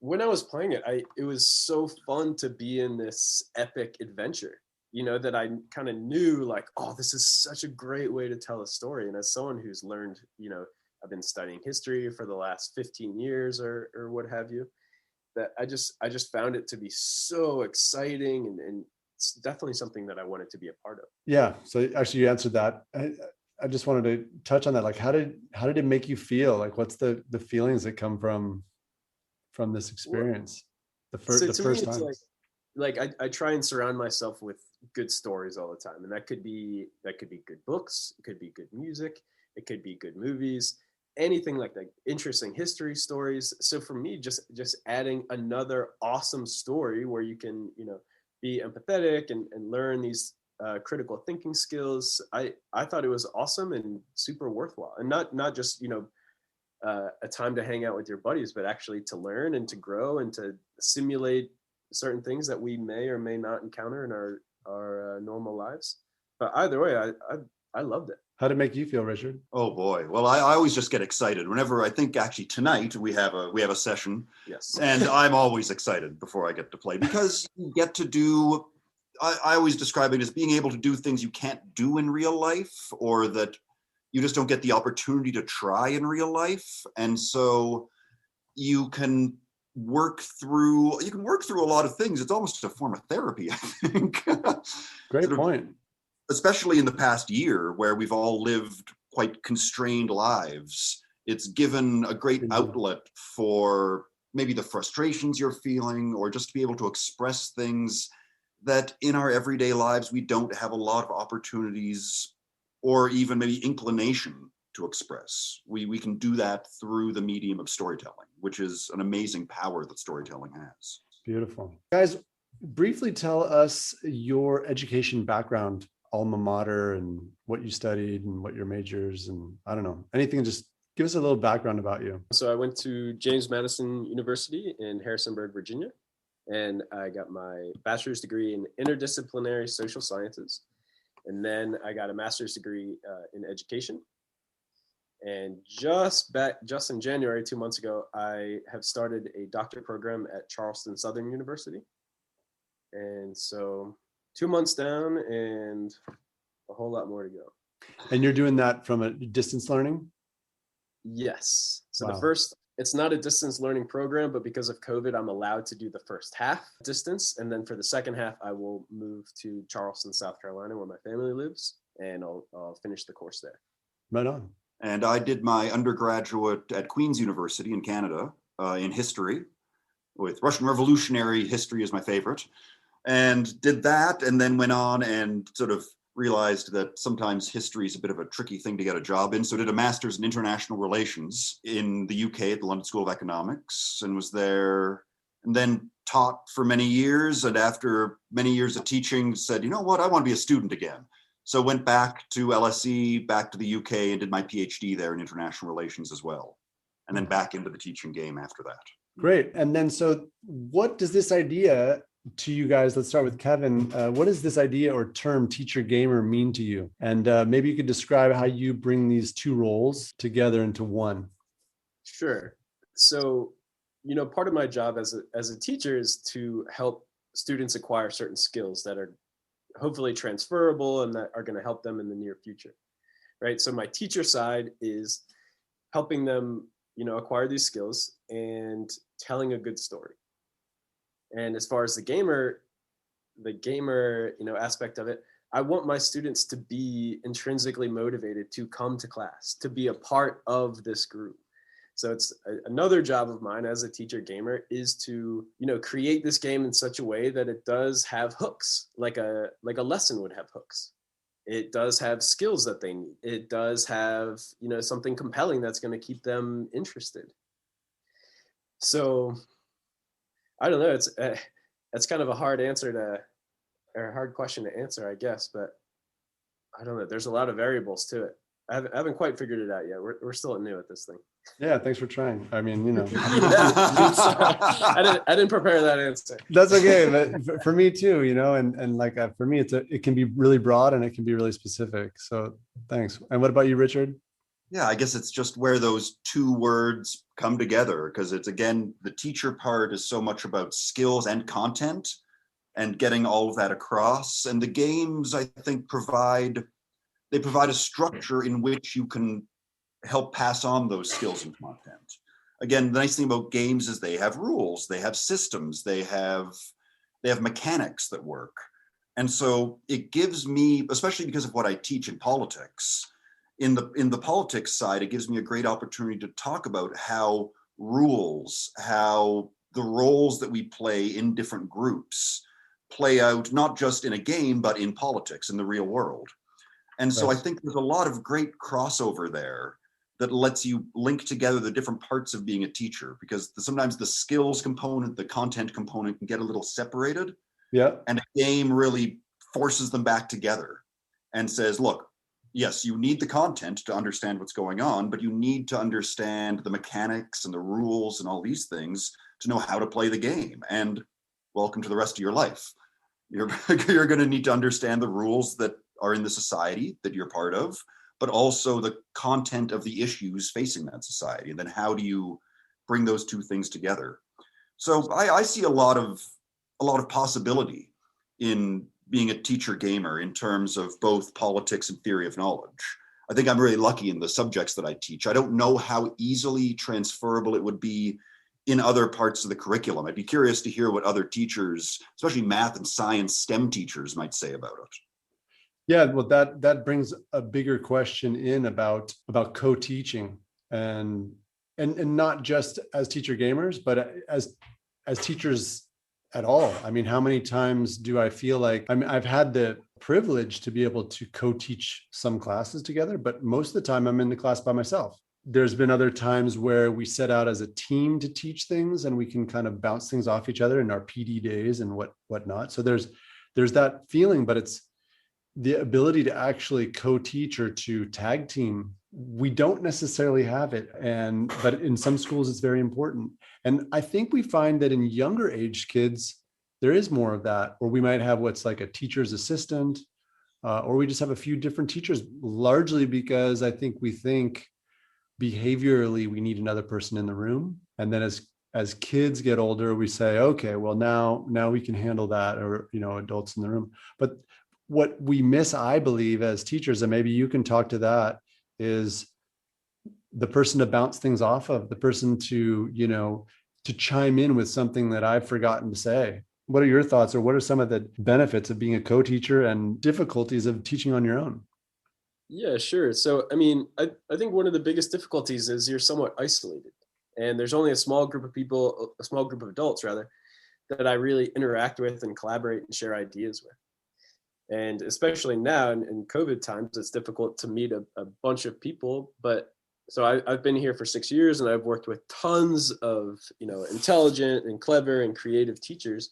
When I was playing it, it was so fun to be in this epic adventure, that I kind of knew like, oh, this is such a great way to tell a story. And as someone who's learned, I've been studying history for the last 15 years or what have you, that I just found it to be so exciting and it's definitely something that I wanted to be a part of. Yeah. So actually you answered that. I just wanted to touch on that. Like, how did it make you feel? Like, what's the feelings that come from this experience? The first time. Like I try and surround myself with good stories all the time. And that could be good books. It could be good music. It could be good movies, anything like that, interesting history stories. So for me, just adding another awesome story where you can, be empathetic and learn these critical thinking skills. I thought it was awesome and super worthwhile, and not just, a time to hang out with your buddies, but actually to learn and to grow and to simulate certain things that we may or may not encounter in our normal lives. But either way, I loved it. How did it make you feel, Richard? Oh boy. Well, I always just get excited whenever I think actually tonight we have a session. Yes. And I'm always excited before I get to play because you get to do, I always describe it as being able to do things you can't do in real life, or that you just don't get the opportunity to try in real life. And so you can work through a lot of things. It's almost a form of therapy, I think. Great point. Especially in the past year where we've all lived quite constrained lives, it's given a great outlet for maybe the frustrations you're feeling, or just to be able to express things that in our everyday lives we don't have a lot of opportunities or even maybe inclination to express. We can do that through the medium of storytelling, which is an amazing power that storytelling has. Beautiful. Guys, briefly tell us your education background, alma mater, and what you studied and what your majors, and I don't know, anything. Just give us a little background about you. So I went to James Madison University in Harrisonburg, Virginia, and I got my bachelor's degree in interdisciplinary social sciences. And then I got a master's degree in education. And just in January, 2 months ago, I have started a doctorate program at Charleston Southern University. And so 2 months down and a whole lot more to go. And you're doing that from a distance learning? Yes. So wow. It's not a distance learning program, but because of COVID, I'm allowed to do the first half distance. And then for the second half, I will move to Charleston, South Carolina, where my family lives, and I'll finish the course there. Right on. And I did my undergraduate at Queen's University in Canada in history, with Russian Revolutionary history is my favorite, and did that, and then went on and sort of realized that sometimes history is a bit of a tricky thing to get a job in. So did a master's in international relations in the UK at the London School of Economics, and was there, and then taught for many years. And after many years of teaching, said, you know what, I want to be a student again. So went back to LSE, back to the UK, and did my PhD there in international relations as well. And then back into the teaching game after that. Great. And then, so what does this idea to you guys, let's start with Kevin. What does this idea or term teacher gamer mean to you? And maybe you could describe how you bring these two roles together into one. Sure. So, part of my job as a teacher is to help students acquire certain skills that are hopefully transferable and that are going to help them in the near future, right? So my teacher side is helping them, acquire these skills and telling a good story. And as far as the gamer, aspect of it, I want my students to be intrinsically motivated to come to class, to be a part of this group. So it's another job of mine as a teacher gamer is to, create this game in such a way that it does have hooks, like a lesson would have hooks. It does have skills that they need. It does have, something compelling that's going to keep them interested. So I don't know. It's kind of a hard question to answer, I guess, but I don't know. There's a lot of variables to it. I haven't quite figured it out yet. We're still new at this thing. Yeah, thanks for trying. I mean, I didn't prepare that answer. That's okay, but for me too, and like for me, it can be really broad and it can be really specific. So thanks. And what about you, Richard? Yeah, I guess it's just where those two words come together, because it's, again, the teacher part is so much about skills and content and getting all of that across. And the games, I think, provide a structure in which you can help pass on those skills and content. Again, the nice thing about games is they have rules, they have systems, they have mechanics that work. And so it gives me, especially because of what I teach in politics, in the politics side, it gives me a great opportunity to talk about how rules, how the roles that we play in different groups play out, not just in a game, but in politics, in the real world. And so I think there's a lot of great crossover there that lets you link together the different parts of being a teacher, because sometimes the skills component, the content component can get a little separated. Yeah. And a game really forces them back together and says, look, yes, you need the content to understand what's going on, but you need to understand the mechanics and the rules and all these things to know how to play the game. And welcome to the rest of your life. You're going to need to understand the rules that are in the society that you're part of, but also the content of the issues facing that society. And then how do you bring those two things together? So I see a lot of possibility in being a teacher gamer in terms of both politics and theory of knowledge. I think I'm really lucky in the subjects that I teach. I don't know how easily transferable it would be in other parts of the curriculum. I'd be curious to hear what other teachers, especially math and science STEM teachers, might say about it. Yeah, well, that brings a bigger question in about co-teaching and not just as teacher gamers, but as teachers at all. I mean, how many times do I feel like, I've had the privilege to be able to co-teach some classes together, but most of the time I'm in the class by myself. There's been other times where we set out as a team to teach things and we can kind of bounce things off each other in our PD days and whatnot. So there's that feeling, but it's the ability to actually co-teach or to tag team. We don't necessarily have it. But in some schools, it's very important. And I think we find that in younger age kids, there is more of that, or we might have what's like a teacher's assistant, or we just have a few different teachers, largely because I think we think behaviorally we need another person in the room. And then as kids get older, we say, okay, well, now we can handle that, or, adults in the room. But what we miss, I believe, as teachers, and maybe you can talk to that, is the person to bounce things off of, the person to chime in with something that I've forgotten to say. What are your thoughts, or what are some of the benefits of being a co-teacher and difficulties of teaching on your own? Yeah, sure. So, I think one of the biggest difficulties is you're somewhat isolated, and there's only a small group of adults rather, that I really interact with and collaborate and share ideas with. And especially now in COVID times, it's difficult to meet a bunch of people. But so I've been here for 6 years, and I've worked with tons of, intelligent and clever and creative teachers.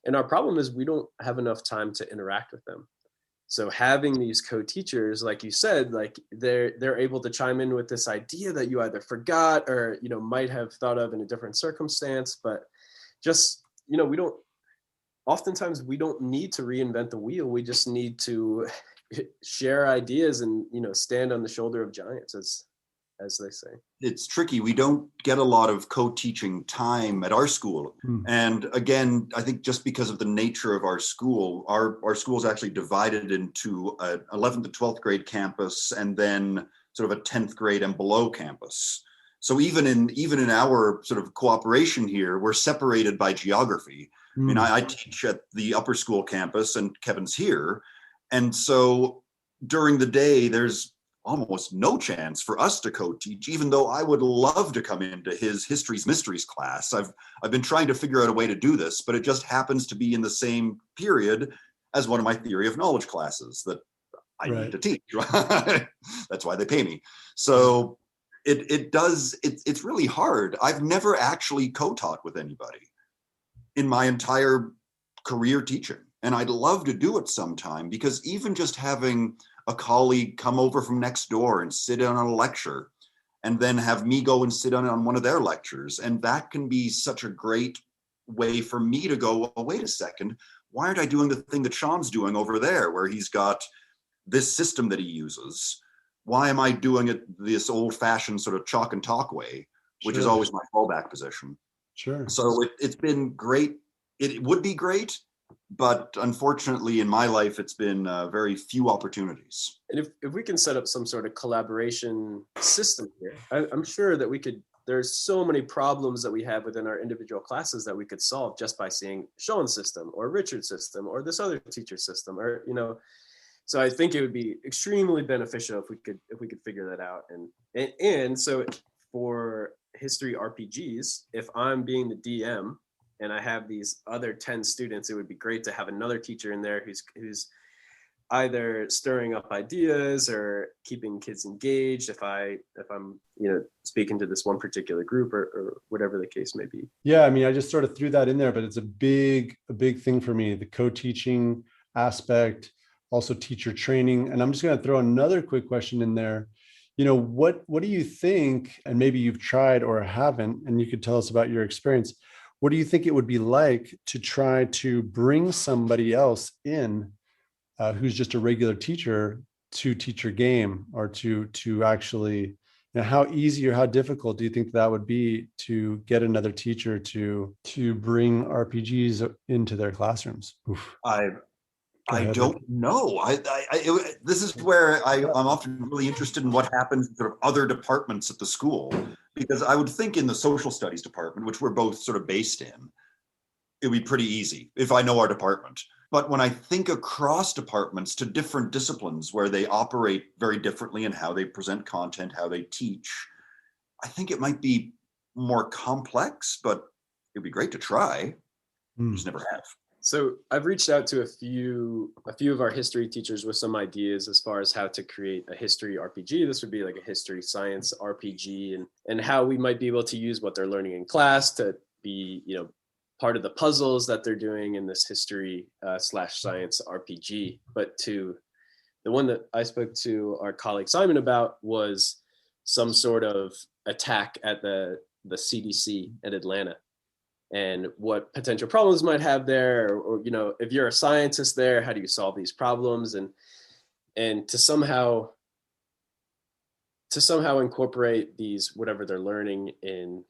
And our problem is we don't have enough time to interact with them. So having these co-teachers, like you said, like they're able to chime in with this idea that you either forgot or, might have thought of in a different circumstance, but just, oftentimes we don't need to reinvent the wheel. We just need to share ideas and, stand on the shoulder of giants, as they say. It's tricky. We don't get a lot of co-teaching time at our school. And again, I think just because of the nature of our school is actually divided into an 11th to 12th grade campus and then sort of a 10th grade and below campus. So even in our sort of cooperation here, we're separated by geography. I mean, I teach at the upper school campus and Kevin's here. And so during the day, there's almost no chance for us to co-teach, even though I would love to come into his Histories Mysteries class. I've been trying to figure out a way to do this, but it just happens to be in the same period as one of my theory of knowledge classes that I need to teach. That's why they pay me. So it's really hard. I've never actually co-taught with anybody in my entire career teaching. And I'd love to do it sometime, because even just having a colleague come over from next door and sit in on a lecture and then have me go and sit on one of their lectures. And that can be such a great way for me to go, oh, wait a second, why aren't I doing the thing that Sean's doing over there, where he's got this system that he uses? Why am I doing it this old-fashioned sort of chalk and talk way, which is always my fallback position? Sure. So it's been great. It would be great, but unfortunately in my life, it's been very few opportunities. And if we can set up some sort of collaboration system here, I'm sure that we could. There's so many problems that we have within our individual classes that we could solve just by seeing Sean's system or Richard's system or this other teacher's system, or So I think it would be extremely beneficial if we could figure that out. And so for history RPGs, if I'm being the DM and I have these other 10 students, it would be great to have another teacher in there who's either stirring up ideas or keeping kids engaged if I'm speaking to this one particular group or whatever the case may be. Yeah, I mean, I just sort of threw that in there, but it's a big thing for me, the co-teaching aspect, also teacher training. And I'm just going to throw another quick question in there. What do you think, and maybe you've tried or haven't, and you could tell us about your experience, what do you think it would be like to try to bring somebody else in who's just a regular teacher to teach your game, or to actually, how easy or how difficult do you think that would be to get another teacher to bring RPGs into their classrooms? Oof. I don't know. This is where I'm often really interested in what happens in sort of other departments at the school, because I would think in the social studies department, which we're both sort of based in, it would be pretty easy if I know our department. But when I think across departments to different disciplines where they operate very differently in how they present content, how they teach, I think it might be more complex, but it'd be great to try. Just never have. So I've reached out to a few of our history teachers with some ideas as far as how to create a history RPG. This would be like a history science RPG, and how we might be able to use what they're learning in class to be, part of the puzzles that they're doing in this history / science RPG. But the one that I spoke to our colleague Simon about was some sort of attack at the CDC at Atlanta, and what potential problems might have there, or if you're a scientist there, how do you solve these problems, and to somehow incorporate these, whatever they're learning in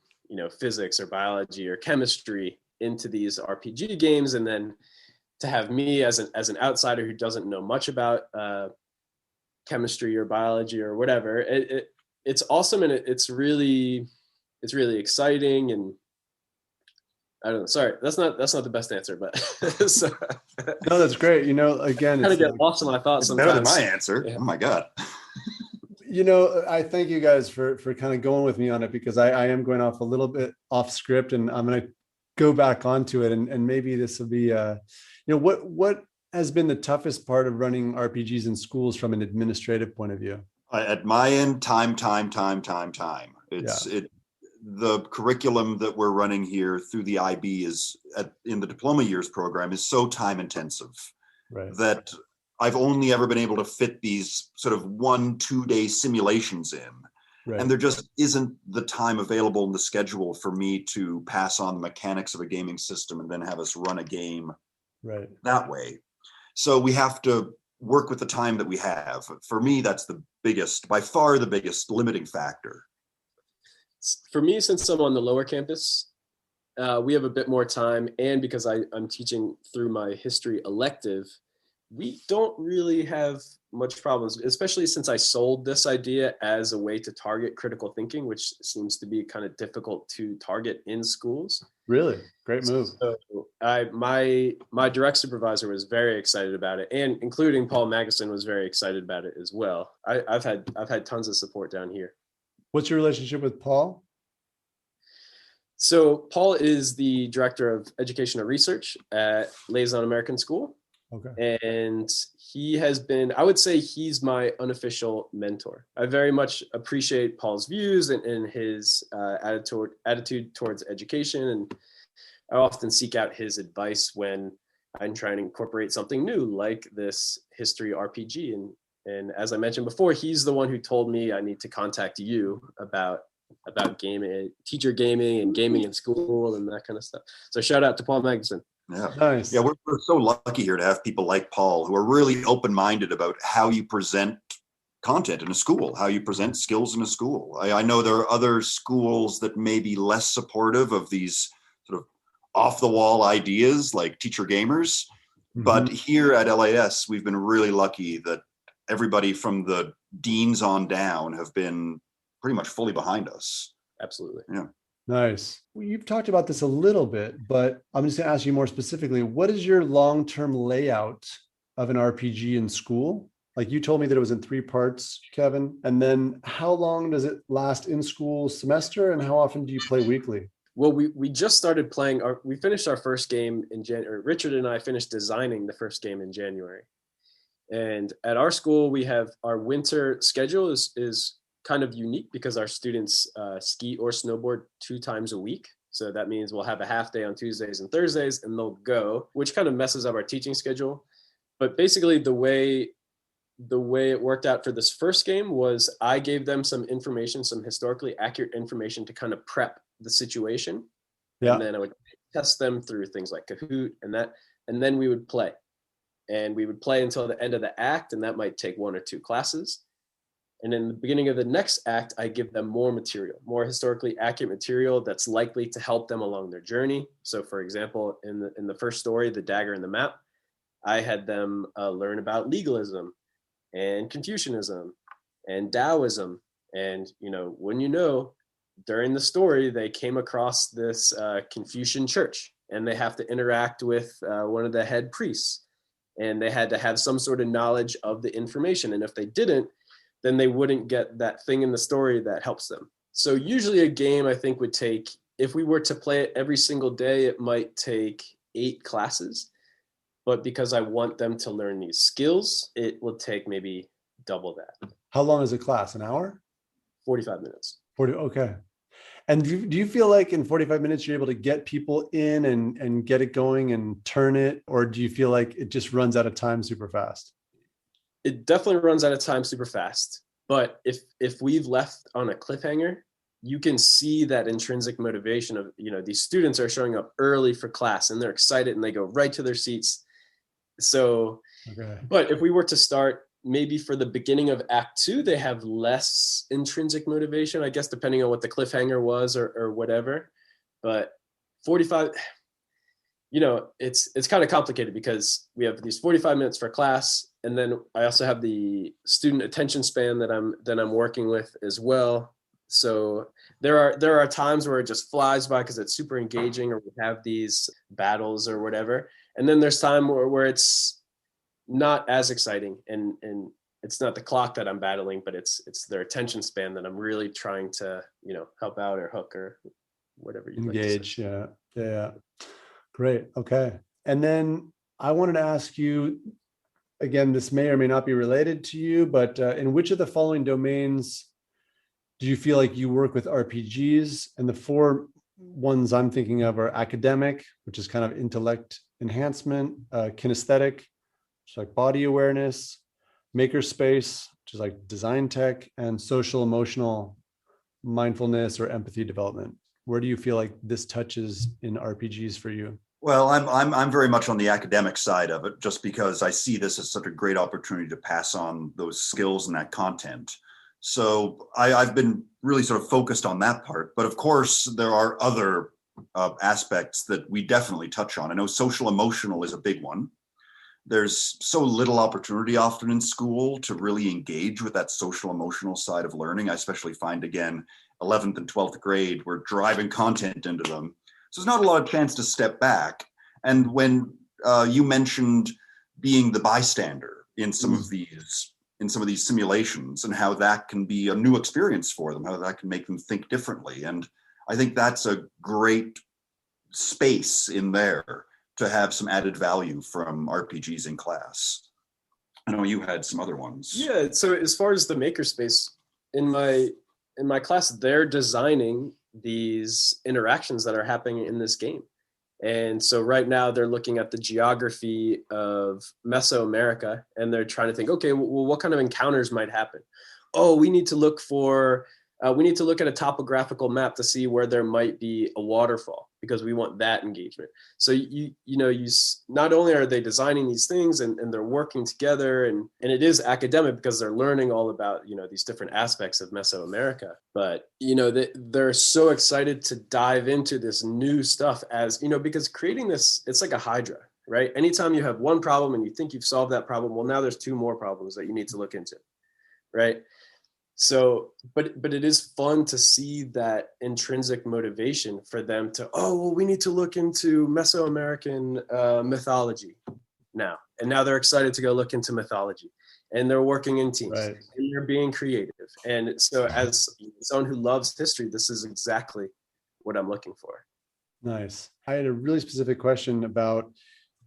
physics or biology or chemistry, into these RPG games, and then to have me as an outsider who doesn't know much about chemistry or biology or whatever. It's awesome, and it's really exciting. And I don't know. Sorry, that's not the best answer, but so, no, that's great. Again, kind of get lost in my thoughts. It's better than my answer. Yeah. Oh my God. I thank you guys for kind of going with me on it, because I am going off a little bit off script, and I'm going to go back onto it, and maybe this will be what has been the toughest part of running RPGs in schools from an administrative point of view? At my end, time. The curriculum that we're running here through the IB in the diploma years program is so time intensive, right, that I've only ever been able to fit these sort of 1-2 day simulations in. Right. And there just isn't the time available in the schedule for me to pass on the mechanics of a gaming system and then have us run a game Right. that way. So we have to work with the time that we have. For me, that's the biggest, by far the biggest limiting factor. For me, since I'm on the lower campus, we have a bit more time. And because I'm teaching through my history elective, we don't really have much problems, especially since I sold this idea as a way to target critical thinking, which seems to be kind of difficult to target in schools. Really? Great move. So my direct supervisor was very excited about it, and including Paul Magnuson was very excited about it as well. I've had tons of support down here. What's your relationship with Paul? So Paul is the director of education and research at Leysin American School. Okay. And he has been, I would say he's my unofficial mentor. I very much appreciate Paul's views and his attitude towards education. And I often seek out his advice when I'm trying to incorporate something new, like this history RPG. And as I mentioned before, he's the one who told me I need to contact you about gaming, teacher gaming and gaming in school and that kind of stuff. So shout out to Paul Magnuson. Yeah. Nice. Yeah, we're so lucky here to have people like Paul who are really open-minded about how you present content in a school, how you present skills in a school. I know there are other schools that may be less supportive of these sort of off-the-wall ideas like teacher gamers. Mm-hmm. But here at LAS, we've been really lucky that everybody from the deans on down have been pretty much fully behind us. Absolutely. Yeah. Nice. Well, you've talked about this a little bit, but I'm just going to ask you more specifically, what is your long-term layout of an RPG in school? Like you told me that it was in 3 parts, Kevin. And then how long does it last in school semester? And how often do you play weekly? Well, we just started playing, we finished our first game in January. Richard and I finished designing the first game in January. And at our school, we have our winter schedule is kind of unique because our students ski or snowboard 2 times a week. So that means we'll have a half day on Tuesdays and Thursdays and they'll go, which kind of messes up our teaching schedule. But basically the way it worked out for this first game was I gave them some information, some historically accurate information to kind of prep the situation. Yeah. And then I would test them through things like Kahoot and then we would play. And we would play until the end of the act, and that might take 1 or 2 classes. And in the beginning of the next act, I give them more material, more historically accurate material that's likely to help them along their journey. So for example, in the first story, The Dagger and the Map, I had them learn about legalism and Confucianism and Taoism. And, during the story, they came across this Confucian church and they have to interact with one of the head priests. And they had to have some sort of knowledge of the information. And if they didn't, then they wouldn't get that thing in the story that helps them. So usually a game I think would take, if we were to play it every single day, it might take 8 classes. But because I want them to learn these skills, it will take maybe double that. How long is a class? An hour? 45 minutes. 40. Okay. And do you feel like in 45 minutes, you're able to get people in and get it going and turn it? Or do you feel like it just runs out of time super fast? It definitely runs out of time super fast. But if we've left on a cliffhanger, you can see that intrinsic motivation of, these students are showing up early for class and they're excited and they go right to their seats. So, okay. But if we were to start maybe for the beginning of Act 2, they have less intrinsic motivation, I guess, depending on what the cliffhanger was or whatever. But 45, it's kind of complicated because we have these 45 minutes for class. And then I also have the student attention span that I'm working with as well. So there are times where it just flies by because it's super engaging, or we have these battles or whatever. And then there's time where it's not as exciting and it's not the clock that I'm battling, but it's their attention span that I'm really trying to, help out or hook or whatever you engage. Like yeah. Great. Okay. And then I wanted to ask you, again, this may or may not be related to you, but in which of the following domains do you feel like you work with RPGs? And the 4 ones I'm thinking of are academic, which is kind of intellect enhancement, kinesthetic, So like body awareness, makerspace, which is like design tech, and social emotional mindfulness or empathy development. Where do you feel like this touches in RPGs for you? Well, I'm very much on the academic side of it, just because I see this as such a great opportunity to pass on those skills and that content. So I've been really sort of focused on that part. But of course, there are other aspects that we definitely touch on. I know social emotional is a big one. There's so little opportunity often in school to really engage with that social emotional side of learning. I especially find, again, 11th and 12th grade, we're driving content into them. So there's not a lot of chance to step back. And when you mentioned being the bystander in some of these simulations, and how that can be a new experience for them, how that can make them think differently. And I think that's a great space in there to have some added value from RPGs in class. I know you had some other ones. Yeah, so as far as the makerspace, in my class, they're designing these interactions that are happening in this game. And so right now they're looking at the geography of Mesoamerica, and they're trying to think, okay, well, what kind of encounters might happen? Oh, we need to look at a topographical map to see where there might be a waterfall, because we want that engagement. So you not only are they designing these things and they're working together, and it is academic because they're learning all about, these different aspects of Mesoamerica, but they're so excited to dive into this new stuff, as because creating this, it's like a hydra, right? Anytime you have one problem and you think you've solved that problem, well, now there's two more problems that you need to look into, right? So, but it is fun to see that intrinsic motivation for them to, we need to look into Mesoamerican mythology now. And now they're excited to go look into mythology, and they're working in teams, Right. and they're being creative. And so as someone who loves history, this is exactly what I'm looking for. Nice. I had a really specific question about,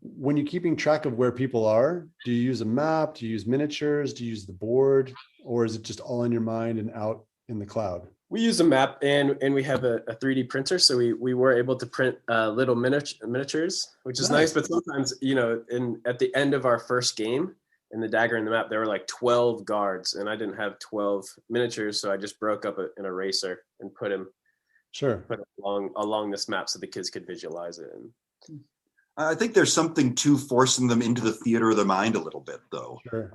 when you're keeping track of where people are, do you use a map? Do you use miniatures? Do you use the board? Or is it just all in your mind and out in the cloud? We use a map, and we have a 3D printer. So we were able to print little miniatures, which is nice. But sometimes, at the end of our first game, in the Dagger in the Map, there were like 12 guards, and I didn't have 12 miniatures. So I just broke up an eraser and put them along this map so the kids could visualize it. And I think there's something to forcing them into the theater of the mind a little bit, though. Sure.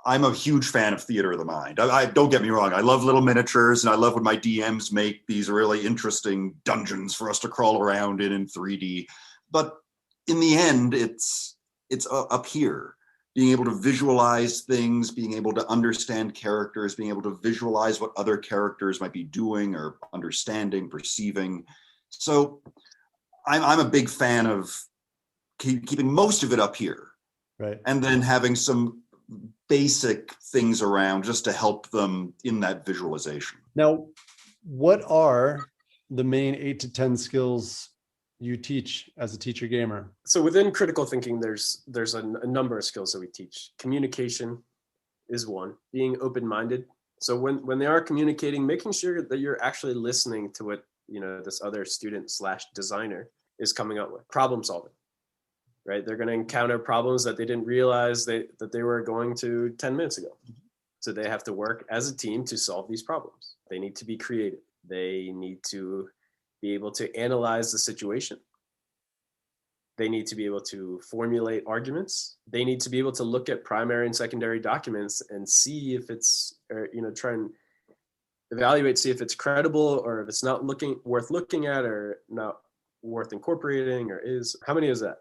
I'm a huge fan of theater of the mind. I don't get me wrong. I love little miniatures, and I love when my DMs make these really interesting dungeons for us to crawl around in 3D. But in the end, it's up here, being able to visualize things, being able to understand characters, being able to visualize what other characters might be doing or understanding, perceiving. So I'm a big fan of keeping most of it up here, right, and then having some basic things around just to help them in that visualization. Now, what are the main 8 to 10 skills you teach as a teacher gamer? So within critical thinking, there's a number of skills that we teach. Communication is one. Being open-minded. So when they are communicating, making sure that you're actually listening to what this other student / designer is coming up with. Problem solving, right? They're going to encounter problems that they didn't realize that they were going to 10 minutes ago. So they have to work as a team to solve these problems. They need to be creative. They need to be able to analyze the situation. They need to be able to formulate arguments. They need to be able to look at primary and secondary documents and see if it's, try and evaluate, see if it's credible or if it's not worth looking at or not worth incorporating, or is. How many is that?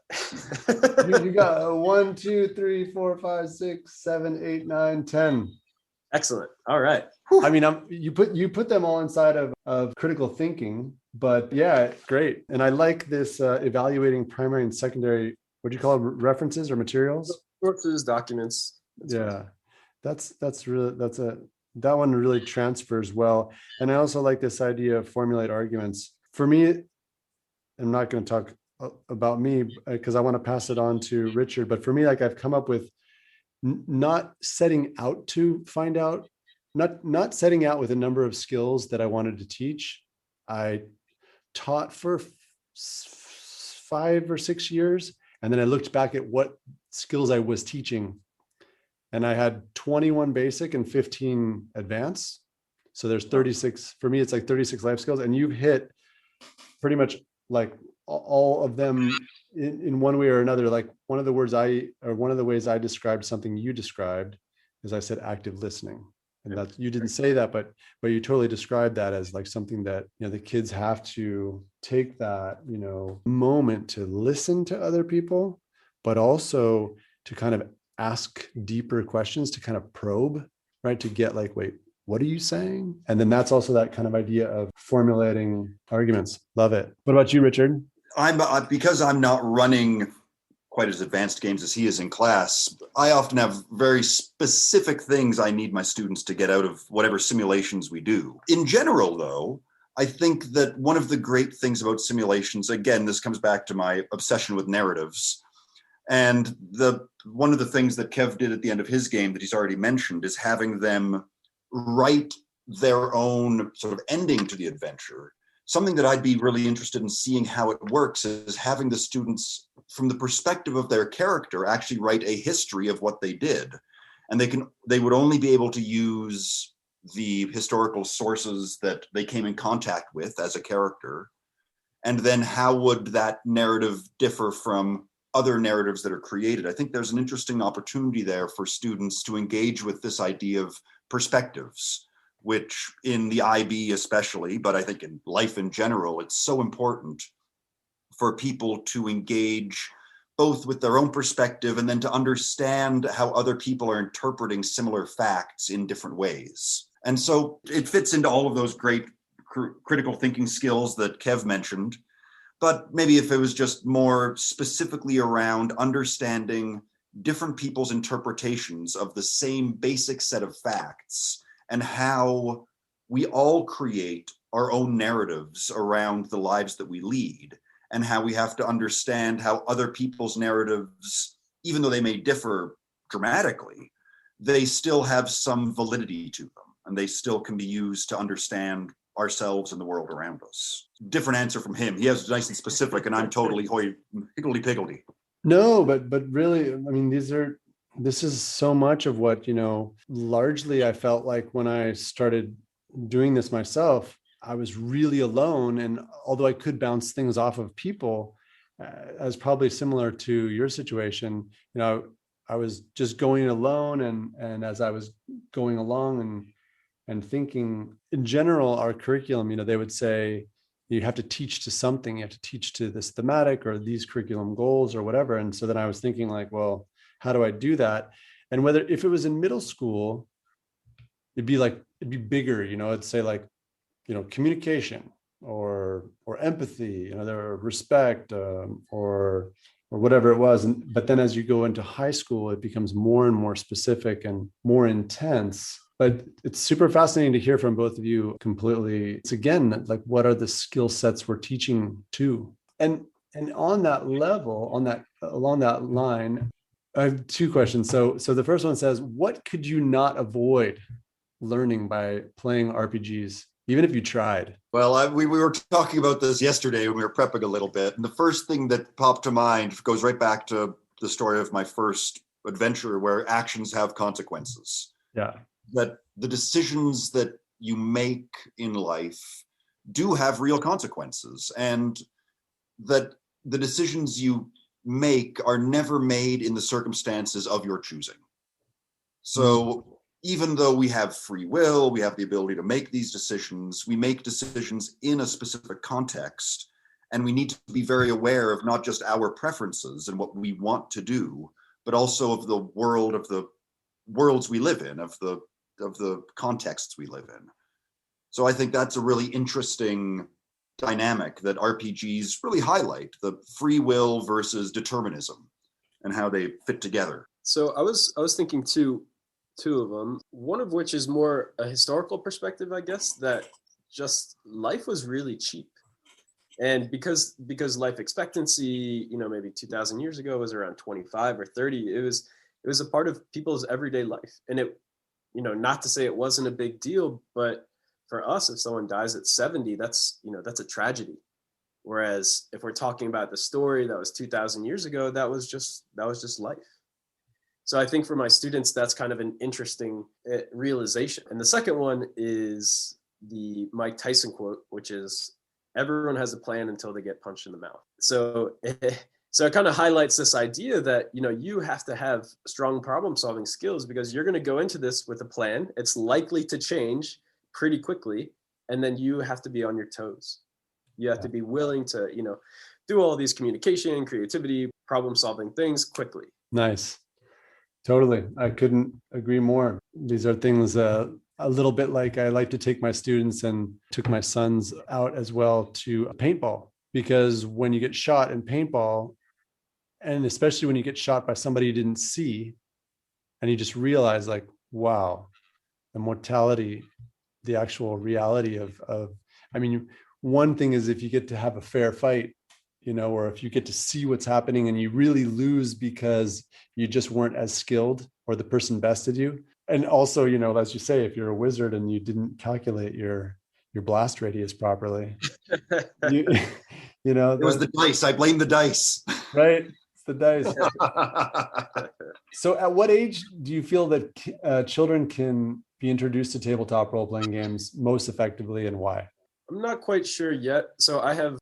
You got 1, 2, 3, 4, 5, 6, 7, 8, 9, 10. Excellent. All right. I mean, you put them all inside of critical thinking, but yeah, great. And I like this evaluating primary and secondary, what do you call them, references or materials? Sources, documents. Yeah, that one really transfers well. And I also like this idea of formulate arguments. For me, I'm not going to talk about me because I want to pass it on to Richard, but for me, like I've come up with not setting out to find out, not setting out with a number of skills that I wanted to teach. I taught for 5 or 6 years, And then I looked back at what skills I was teaching, and I had 21 basic and 15 advanced. So there's 36, for me, it's like 36 life skills, and you've hit pretty much like all of them in one way or another. Like one of the ways I described something you described is I said active listening. And that you didn't say that, but you totally described that as like something that, the kids have to take that, moment to listen to other people, but also to kind of ask deeper questions, to kind of probe, right? To get like, wait, what are you saying? And then that's also that kind of idea of formulating arguments. Love it. What about you, Richard? Because I'm not running quite as advanced games as he is in class, I often have very specific things I need my students to get out of whatever simulations we do. In general, though, I think that one of the great things about simulations, again, this comes back to my obsession with narratives. And one of the things that Kev did at the end of his game that he's already mentioned is having them write their own sort of ending to the adventure. Something that I'd be really interested in seeing how it works is having the students, from the perspective of their character, actually write a history of what they did. And they would only be able to use the historical sources that they came in contact with as a character. And then how would that narrative differ from other narratives that are created? I think there's an interesting opportunity there for students to engage with this idea of perspectives, which in the IB especially, but I think in life in general, it's so important for people to engage both with their own perspective and then to understand how other people are interpreting similar facts in different ways. And so it fits into all of those great critical thinking skills that Kev mentioned. But maybe if it was just more specifically around understanding different people's interpretations of the same basic set of facts, and how we all create our own narratives around the lives that we lead, and how we have to understand how other people's narratives, even though they may differ dramatically, they still have some validity to them, and they still can be used to understand ourselves and the world around us. Different answer from him. He has nice and specific, and I'm totally higgledy-piggledy. No, but really, I mean, this is so much of what, largely I felt like when I started doing this myself, I was really alone. And although I could bounce things off of people, as probably similar to your situation, I was just going alone. And as I was going along and thinking, in general, our curriculum, they would say, you have to teach to something, you have to teach to this thematic or these curriculum goals or whatever. And so then I was thinking like, well, how do I do that? And if it was in middle school, it'd be bigger, it'd say like, communication or empathy, there respect, or whatever it was. But then as you go into high school, it becomes more and more specific and more intense. But it's super fascinating to hear from both of you completely. It's again, like, what are the skill sets we're teaching to? And on that level, along that line, I have two questions. So the first one says, what could you not avoid learning by playing RPGs, even if you tried? Well, we were talking about this yesterday when we were prepping a little bit. And the first thing that popped to mind goes right back to the story of my first adventure where actions have consequences. Yeah. That the decisions that you make in life do have real consequences, and that the decisions you make are never made in the circumstances of your choosing. So even though we have free will, we have the ability to make these decisions, we make decisions in a specific context, and we need to be very aware of not just our preferences and what we want to do, but also of the world, of the worlds we live in, of the contexts we live in. So I think that's a really interesting dynamic that RPGs really highlight, the free will versus determinism and how they fit together. So I was thinking two of them, one of which is more a historical perspective, I guess, that just life was really cheap. And because life expectancy, maybe 2,000 years ago was around 25 or 30, it was a part of people's everyday life. And it, not to say it wasn't a big deal, but for us, if someone dies at 70, that's a tragedy. Whereas if we're talking about the story that was 2,000 years ago, that was just life. So I think for my students, that's kind of an interesting realization. And the second one is the Mike Tyson quote, which is, everyone has a plan until they get punched in the mouth. So it kind of highlights this idea that, you have to have strong problem solving skills, because you're going to go into this with a plan. It's likely to change pretty quickly. And then you have to be on your toes. You have to be willing to, do all these communication, creativity, problem solving things quickly. Nice. Totally. I couldn't agree more. These are things a little bit like I like to take my students, and took my sons out as well, to paintball, because when you get shot in paintball, and especially when you get shot by somebody you didn't see, and you just realize, like, wow, the mortality, the actual reality of one thing is if you get to have a fair fight, or if you get to see what's happening and you really lose because you just weren't as skilled, or the person bested you. And also, as you say, if you're a wizard and you didn't calculate your blast radius properly, it was the dice. I blame the dice. Right? It's the dice. So at what age do you feel that children can be introduced to tabletop role-playing games most effectively, and why? I'm not quite sure yet. So I have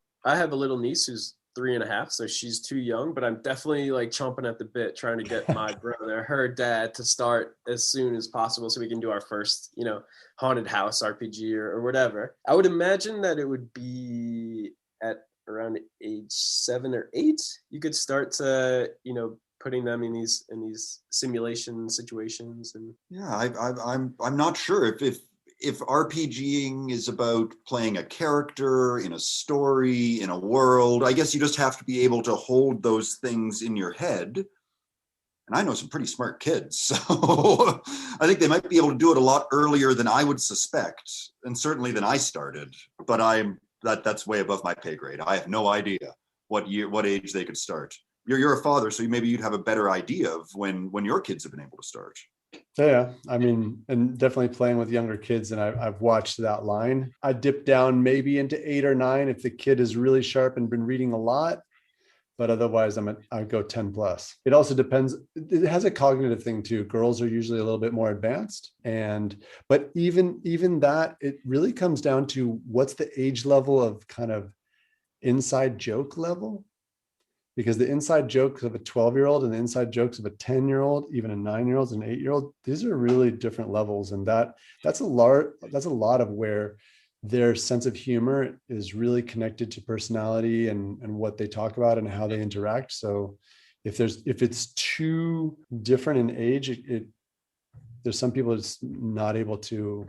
a little niece who's 3.5, so she's too young, but I'm definitely like chomping at the bit trying to get my brother, her dad, to start as soon as possible so we can do our first, haunted house RPG or whatever. I would imagine that it would be at around age 7 or 8. You could start to, putting them in these simulation situations. And I'm not sure if RPGing is about playing a character in a story, in a world. I guess you just have to be able to hold those things in your head. And I know some pretty smart kids, so I think they might be able to do it a lot earlier than I would suspect, and certainly than I started. But that's way above my pay grade. I have no idea what age they could start. You're a father, so maybe you'd have a better idea of when your kids have been able to start. Yeah, and definitely playing with younger kids, and I've watched that line. I dip down maybe into 8 or 9 if the kid is really sharp and been reading a lot, but otherwise I go 10 plus. It also depends. It has a cognitive thing too. Girls are usually a little bit more advanced, but even that, it really comes down to what's the age level of kind of inside joke level. Because the inside jokes of a 12-year-old and the inside jokes of a 10-year-old, even a 9-year-old and an 8-year-old, these are really different levels. And that's a lot of where their sense of humor is really connected to personality and what they talk about and how they interact. So if it's too different in age, there's some people that's not able to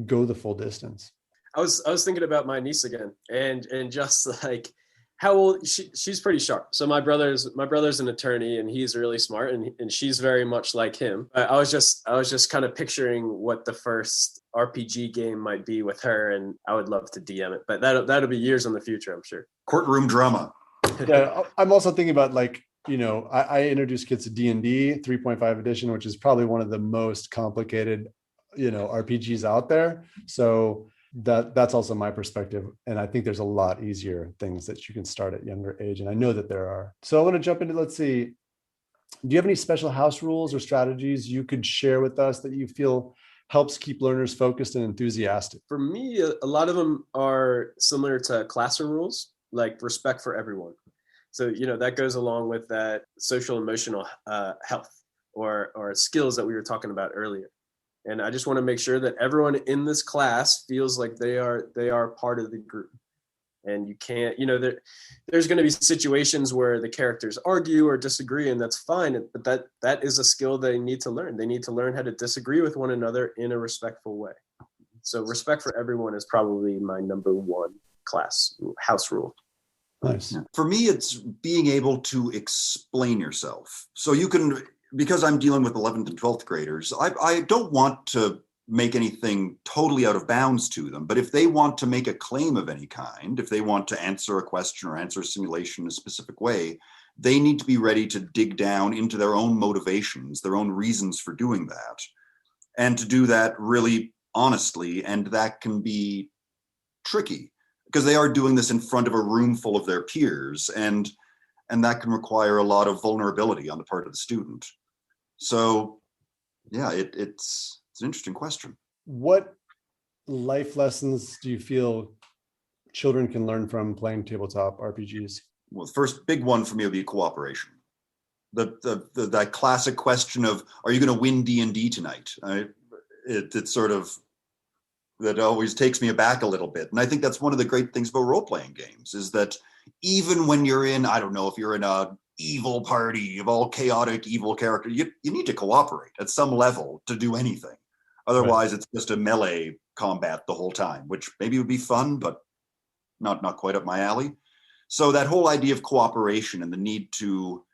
go the full distance. I was thinking about my niece again, and just like, how old she's pretty sharp. So my brother's an attorney, and he's really smart, and she's very much like him. I was just kind of picturing what the first RPG game might be with her, and I would love to DM it, but that'll be years in the future, I'm sure. Courtroom drama. Yeah, I'm also thinking about, like, I introduce kids to D&D 3.5 edition, which is probably one of the most complicated, RPGs out there. So that's also my perspective. And I think there's a lot easier things that you can start at younger age. And I know that there are. So I want to jump into, let's see, do you have any special house rules or strategies you could share with us that you feel helps keep learners focused and enthusiastic? For me, a lot of them are similar to classroom rules, like respect for everyone. So, that goes along with that social emotional health or skills that we were talking about earlier. And I just want to make sure that everyone in this class feels like they are part of the group. And you can't, there's going to be situations where the characters argue or disagree, and that's fine. But that is a skill they need to learn. They need to learn how to disagree with one another in a respectful way. So respect for everyone is probably my number one house rule. Nice. For me, it's being able to explain yourself. So you can, because I'm dealing with 11th and 12th graders, I don't want to make anything totally out of bounds to them. But if they want to make a claim of any kind, if they want to answer a question or answer a simulation in a specific way, they need to be ready to dig down into their own motivations, their own reasons for doing that, and to do that really honestly. And that can be tricky. because they are doing this in front of a room full of their peers, and that can require a lot of vulnerability on the part of the student. So yeah, it's an interesting question. What life lessons do you feel children can learn from playing tabletop RPGs? Well, the first big one for me would be cooperation. That classic question of, are you going to win D&D tonight? It's sort of, that always takes me aback a little bit. And I think that's one of the great things about role-playing games, is that even when you're in, I don't know, if you're in a evil party of all chaotic evil characters, you need to cooperate at some level to do anything. Otherwise, It's just a melee combat the whole time, which maybe would be fun, but not quite up my alley. So that whole idea of cooperation and the need to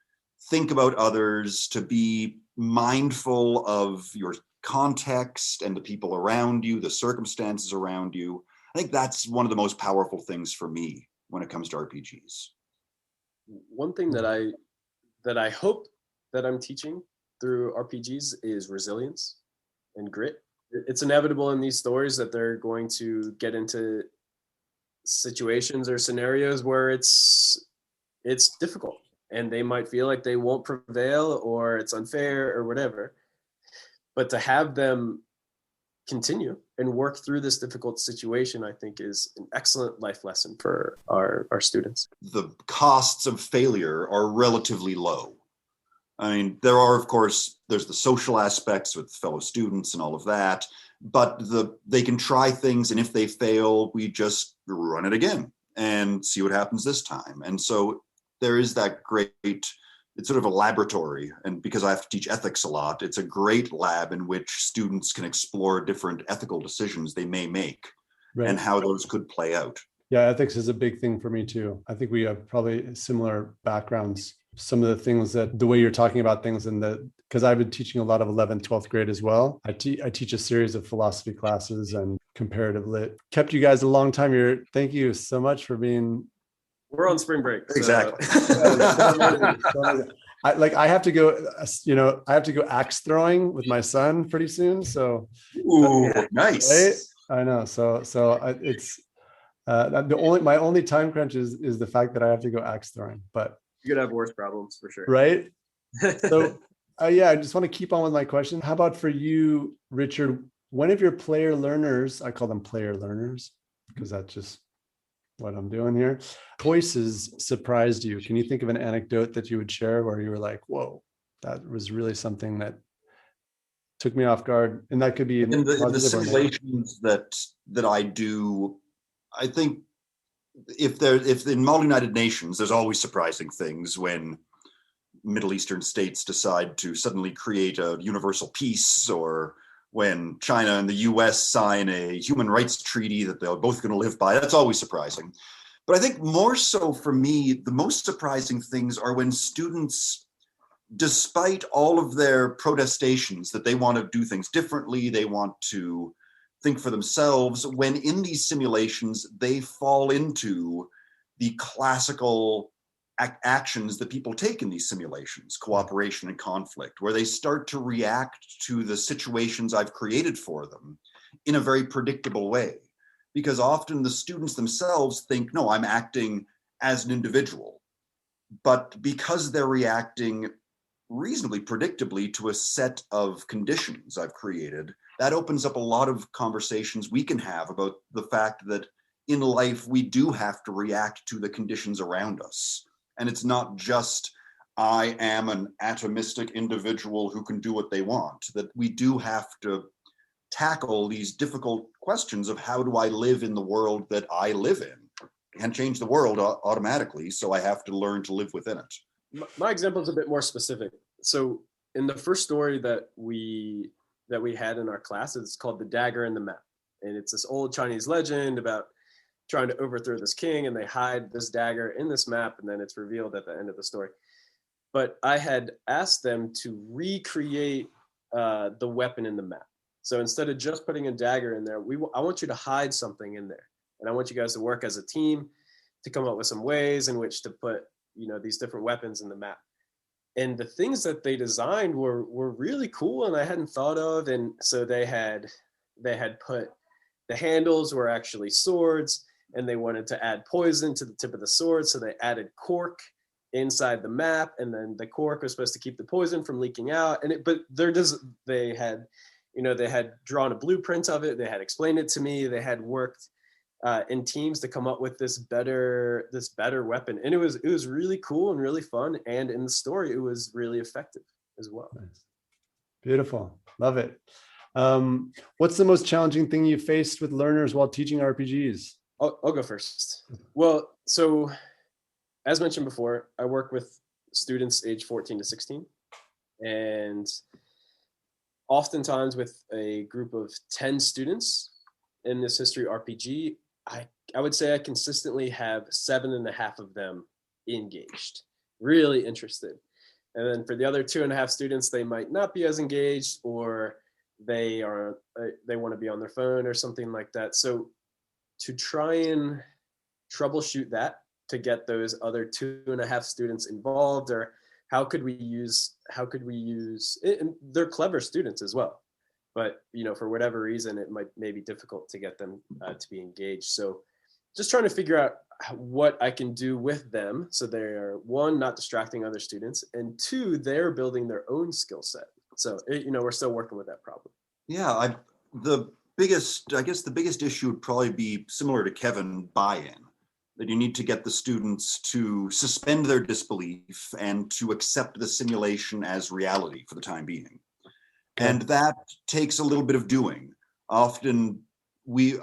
think about others, to be mindful of your context and the people around you, the circumstances around you. I think that's one of the most powerful things for me when it comes to RPGs. One thing that I hope that I'm teaching through RPGs is resilience and grit. It's inevitable in these stories that they're going to get into situations or scenarios where it's difficult, and they might feel like they won't prevail, or it's unfair or whatever. But to have them continue and work through this difficult situation, I think, is an excellent life lesson for our students. The costs of failure are relatively low. I mean, there are, of course, there's the social aspects with fellow students and all of that, but they can try things, and if they fail, we just run it again and see what happens this time. And so there is that great, it's sort of a laboratory, and because I have to teach ethics a lot, it's a great lab in which students can explore different ethical decisions they may make and how those could play out. Yeah, ethics is a big thing for me too. I think we have probably similar backgrounds. Some of the things that, the way you're talking about things, and because I've been teaching a lot of 11th, 12th grade as well. I teach a series of philosophy classes and comparative lit. Kept you guys a long time here. Thank you so much for being. We're on spring break. So. Exactly. I have to go, I have to go axe throwing with my son pretty soon. So, ooh, nice. Right? I know. So it's my only time crunch is the fact that I have to go axe throwing, but you could have worse problems for sure. Right. So I just want to keep on with my question. How about for you, Richard? One of your player learners, I call them player learners because that's just what I'm doing here, choices surprised you. Can you think of an anecdote that you would share where you were like, whoa, that was really something that took me off guard? And that could be in the simulations that I do. I think if in Model United Nations, there's always surprising things when Middle Eastern states decide to suddenly create a universal peace, or when China and the US sign a human rights treaty that they're both going to live by. That's always surprising. But I think more so for me, the most surprising things are when students, despite all of their protestations that they want to do things differently, they want to think for themselves, when in these simulations, they fall into the classical actions that people take in these simulations, cooperation and conflict, where they start to react to the situations I've created for them in a very predictable way. Because often the students themselves think, no, I'm acting as an individual. But because they're reacting reasonably predictably to a set of conditions I've created, that opens up a lot of conversations we can have about the fact that in life, we do have to react to the conditions around us. And it's not just, I am an atomistic individual who can do what they want, that we do have to tackle these difficult questions of how do I live in the world that I live in? I can't change the world automatically, so I have to learn to live within it. My example is a bit more specific. So in the first story that we had in our class, it's called The Dagger and the Map. And it's this old Chinese legend about trying to overthrow this king, and they hide this dagger in this map, and then it's revealed at the end of the story. But I had asked them to recreate the weapon in the map. So instead of just putting a dagger in there, I want you to hide something in there. And I want you guys to work as a team to come up with some ways in which to put, these different weapons in the map. And the things that they designed were really cool, and I hadn't thought of. And so they had put, the handles were actually swords. and they wanted to add poison to the tip of the sword. So they added cork inside the map, and then the cork was supposed to keep the poison from leaking out. They had drawn a blueprint of it. They had explained it to me. They had worked in teams to come up with this better weapon. And it was really cool and really fun. And in the story, it was really effective as well. Nice. Beautiful. Love it. What's the most challenging thing you faced with learners while teaching RPGs? I'll go first. Well, so as mentioned before, I work with students age 14 to 16. And oftentimes with a group of 10 students in this history RPG, I would say I consistently have 7.5 of them engaged, really interested. And then for the other 2.5 students, they might not be as engaged, or they want to be on their phone or something like that. So to try and troubleshoot that, to get those other 2.5 students involved, or how could we use it? And they're clever students as well, but for whatever reason, it may be difficult to get them to be engaged. So just trying to figure out what I can do with them, so they're, one, not distracting other students, and two, they're building their own skill set. So we're still working with that problem. Yeah, the biggest issue would probably be similar to Kevin, buy-in. That you need to get the students to suspend their disbelief and to accept the simulation as reality for the time being. And that takes a little bit of doing. Often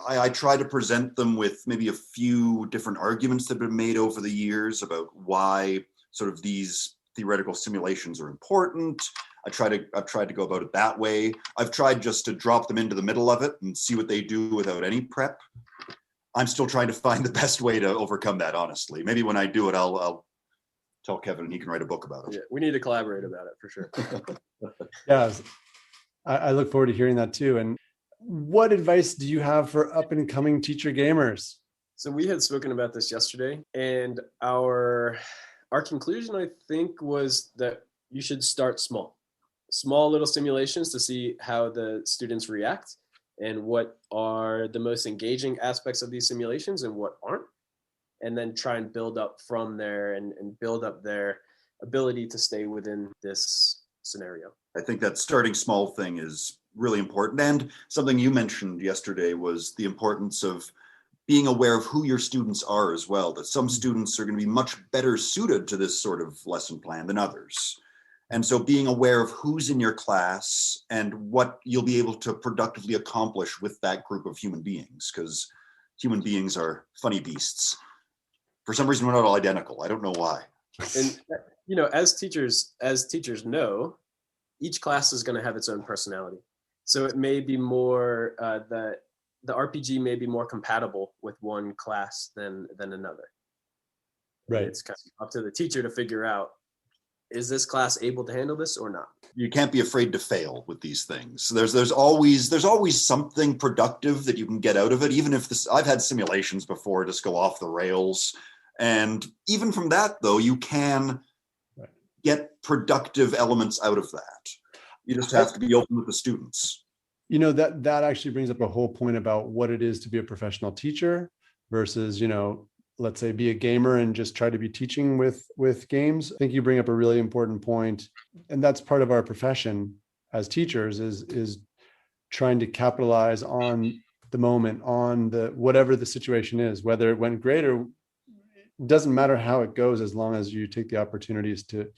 I try to present them with maybe a few different arguments that have been made over the years about why sort of these theoretical simulations are important. I've tried to go about it that way. I've tried just to drop them into the middle of it and see what they do without any prep. I'm still trying to find the best way to overcome that, honestly. Maybe when I do it, I'll tell Kevin and he can write a book about it. Yeah, we need to collaborate about it for sure. Yeah, I look forward to hearing that too. And what advice do you have for up and coming teacher gamers? So we had spoken about this yesterday, and our conclusion, I think, was that you should start small little simulations to see how the students react and what are the most engaging aspects of these simulations and what aren't, and then try and build up from there and build up their ability to stay within this scenario. I think that starting small thing is really important. And something you mentioned yesterday was the importance of being aware of who your students are as well, that some students are going to be much better suited to this sort of lesson plan than others. And so being aware of who's in your class and what you'll be able to productively accomplish with that group of human beings, because human beings are funny beasts. For some reason, we're not all identical. I don't know why. And, as teachers know, each class is going to have its own personality. So it may be more, the RPG may be more compatible with one class than another. Right. It's kind of up to the teacher to figure out, is this class able to handle this or not? You can't be afraid to fail with these things. So there's always something productive that you can get out of it. Even if I've had simulations before just go off the rails. And even from that, though, you can get productive elements out of that. You just have to be open with the students. That actually brings up a whole point about what it is to be a professional teacher versus, let's say, be a gamer and just try to be teaching with games. I think you bring up a really important point, and that's part of our profession as teachers is trying to capitalize on the moment, on whatever the situation is, whether it went great or it doesn't matter how it goes, as long as you take the opportunities to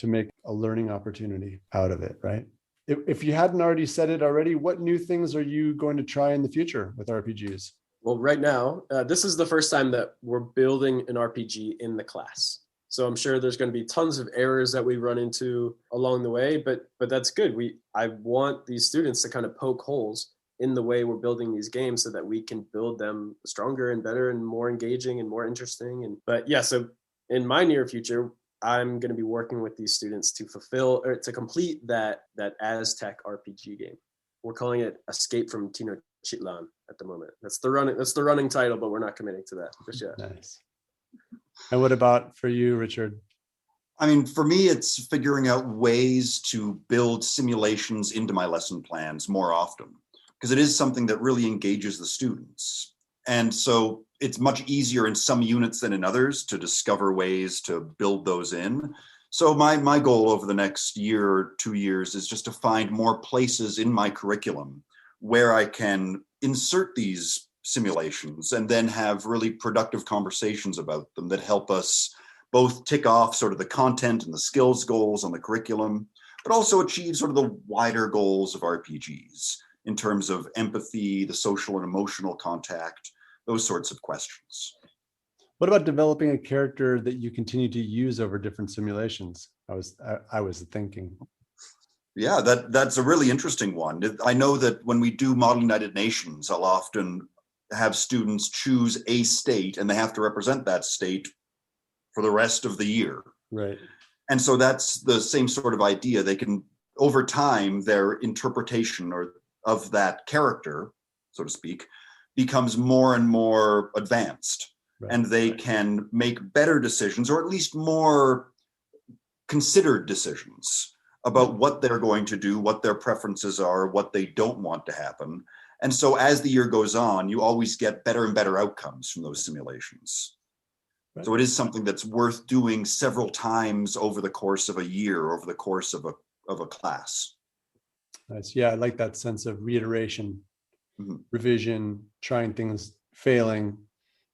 make a learning opportunity out of it, right? If you hadn't already said it already, what new things are you going to try in the future with RPGs? Well, right now, this is the first time that we're building an RPG in the class. So I'm sure there's going to be tons of errors that we run into along the way, but that's good. I want these students to kind of poke holes in the way we're building these games so that we can build them stronger and better and more engaging and more interesting. So in my near future, I'm going to be working with these students to complete that Aztec RPG game. We're calling it Escape from Tenochtitlan at the moment. That's the running title, but we're not committing to that just yet. Nice. And what about for you, Richard? I mean, for me, it's figuring out ways to build simulations into my lesson plans more often, because it is something that really engages the students. And so it's much easier in some units than in others to discover ways to build those in. So my goal over the next year or 2 years is just to find more places in my curriculum where I can insert these simulations and then have really productive conversations about them that help us both tick off sort of the content and the skills goals on the curriculum, but also achieve sort of the wider goals of RPGs in terms of empathy, the social and emotional contact, those sorts of questions. What about developing a character that you continue to use over different simulations? I was thinking. Yeah, that's a really interesting one. I know that when we do Model United Nations, I'll often have students choose a state and they have to represent that state for the rest of the year. Right. And so that's the same sort of idea. They can, over time, their interpretation of that character, so to speak, becomes more and more advanced. Right. And they can make better decisions, or at least more considered decisions about what they're going to do, what their preferences are, what they don't want to happen. And so as the year goes on, you always get better and better outcomes from those simulations. Right. So it is something that's worth doing several times over the course of a year, over the course of a class. Nice. Yeah, I like that sense of reiteration, revision, trying things, failing,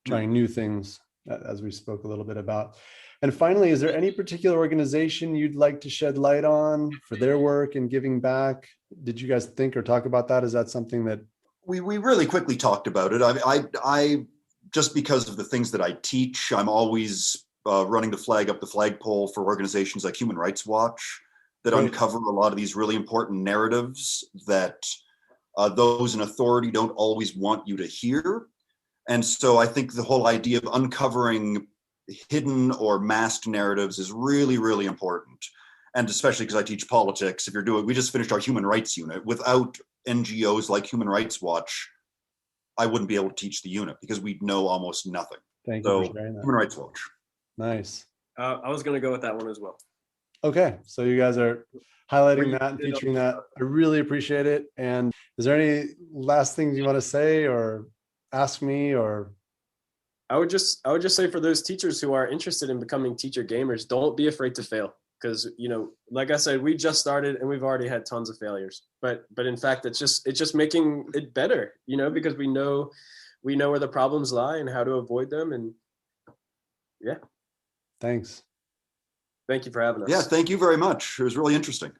trying new things, as we spoke a little bit about. And finally, is there any particular organization you'd like to shed light on for their work and giving back? Did you guys think or talk about that? Is that something that we really quickly talked about it? I just because of the things that I teach, I'm always running the flag up the flagpole for organizations like Human Rights Watch that uncover a lot of these really important narratives that those in authority don't always want you to hear. And so I think the whole idea of uncovering hidden or masked narratives is really, really important. And especially because I teach politics, we just finished our human rights unit. Without NGOs like Human Rights Watch, I wouldn't be able to teach the unit because we'd know almost nothing. Thank you for sharing that. Human Rights Watch. Nice. I was going to go with that one as well. Okay, so you guys are highlighting that and featuring that. I really appreciate it. And is there any last things you want to say or ask me? Or I would just say for those teachers who are interested in becoming teacher gamers, don't be afraid to fail. Because, like I said, we just started and we've already had tons of failures. But in fact, it's just making it better, because we know where the problems lie and how to avoid them. And yeah. Thanks. Thank you for having us. Yeah, thank you very much. It was really interesting.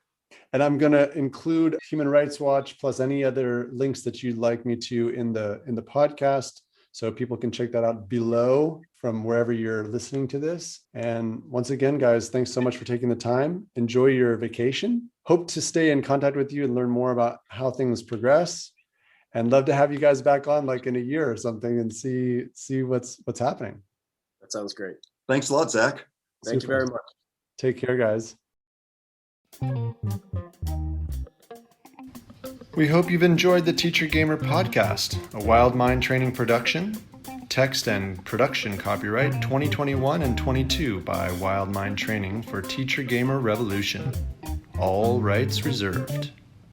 And I'm going to include Human Rights Watch plus any other links that you'd like me to in the podcast, so people can check that out below from wherever you're listening to this. And once again, guys, thanks so much for taking the time. Enjoy your vacation. Hope to stay in contact with you and learn more about how things progress. And love to have you guys back on like in a year or something and see what's happening. That sounds great. Thanks a lot, Zach. Thank you very much. Take care, guys. We hope you've enjoyed the Teacher Gamer podcast, a Wild Mind training production. Text and production copyright 2021 and 22 by Wild Mind Training for Teacher Gamer Revolution. All rights reserved.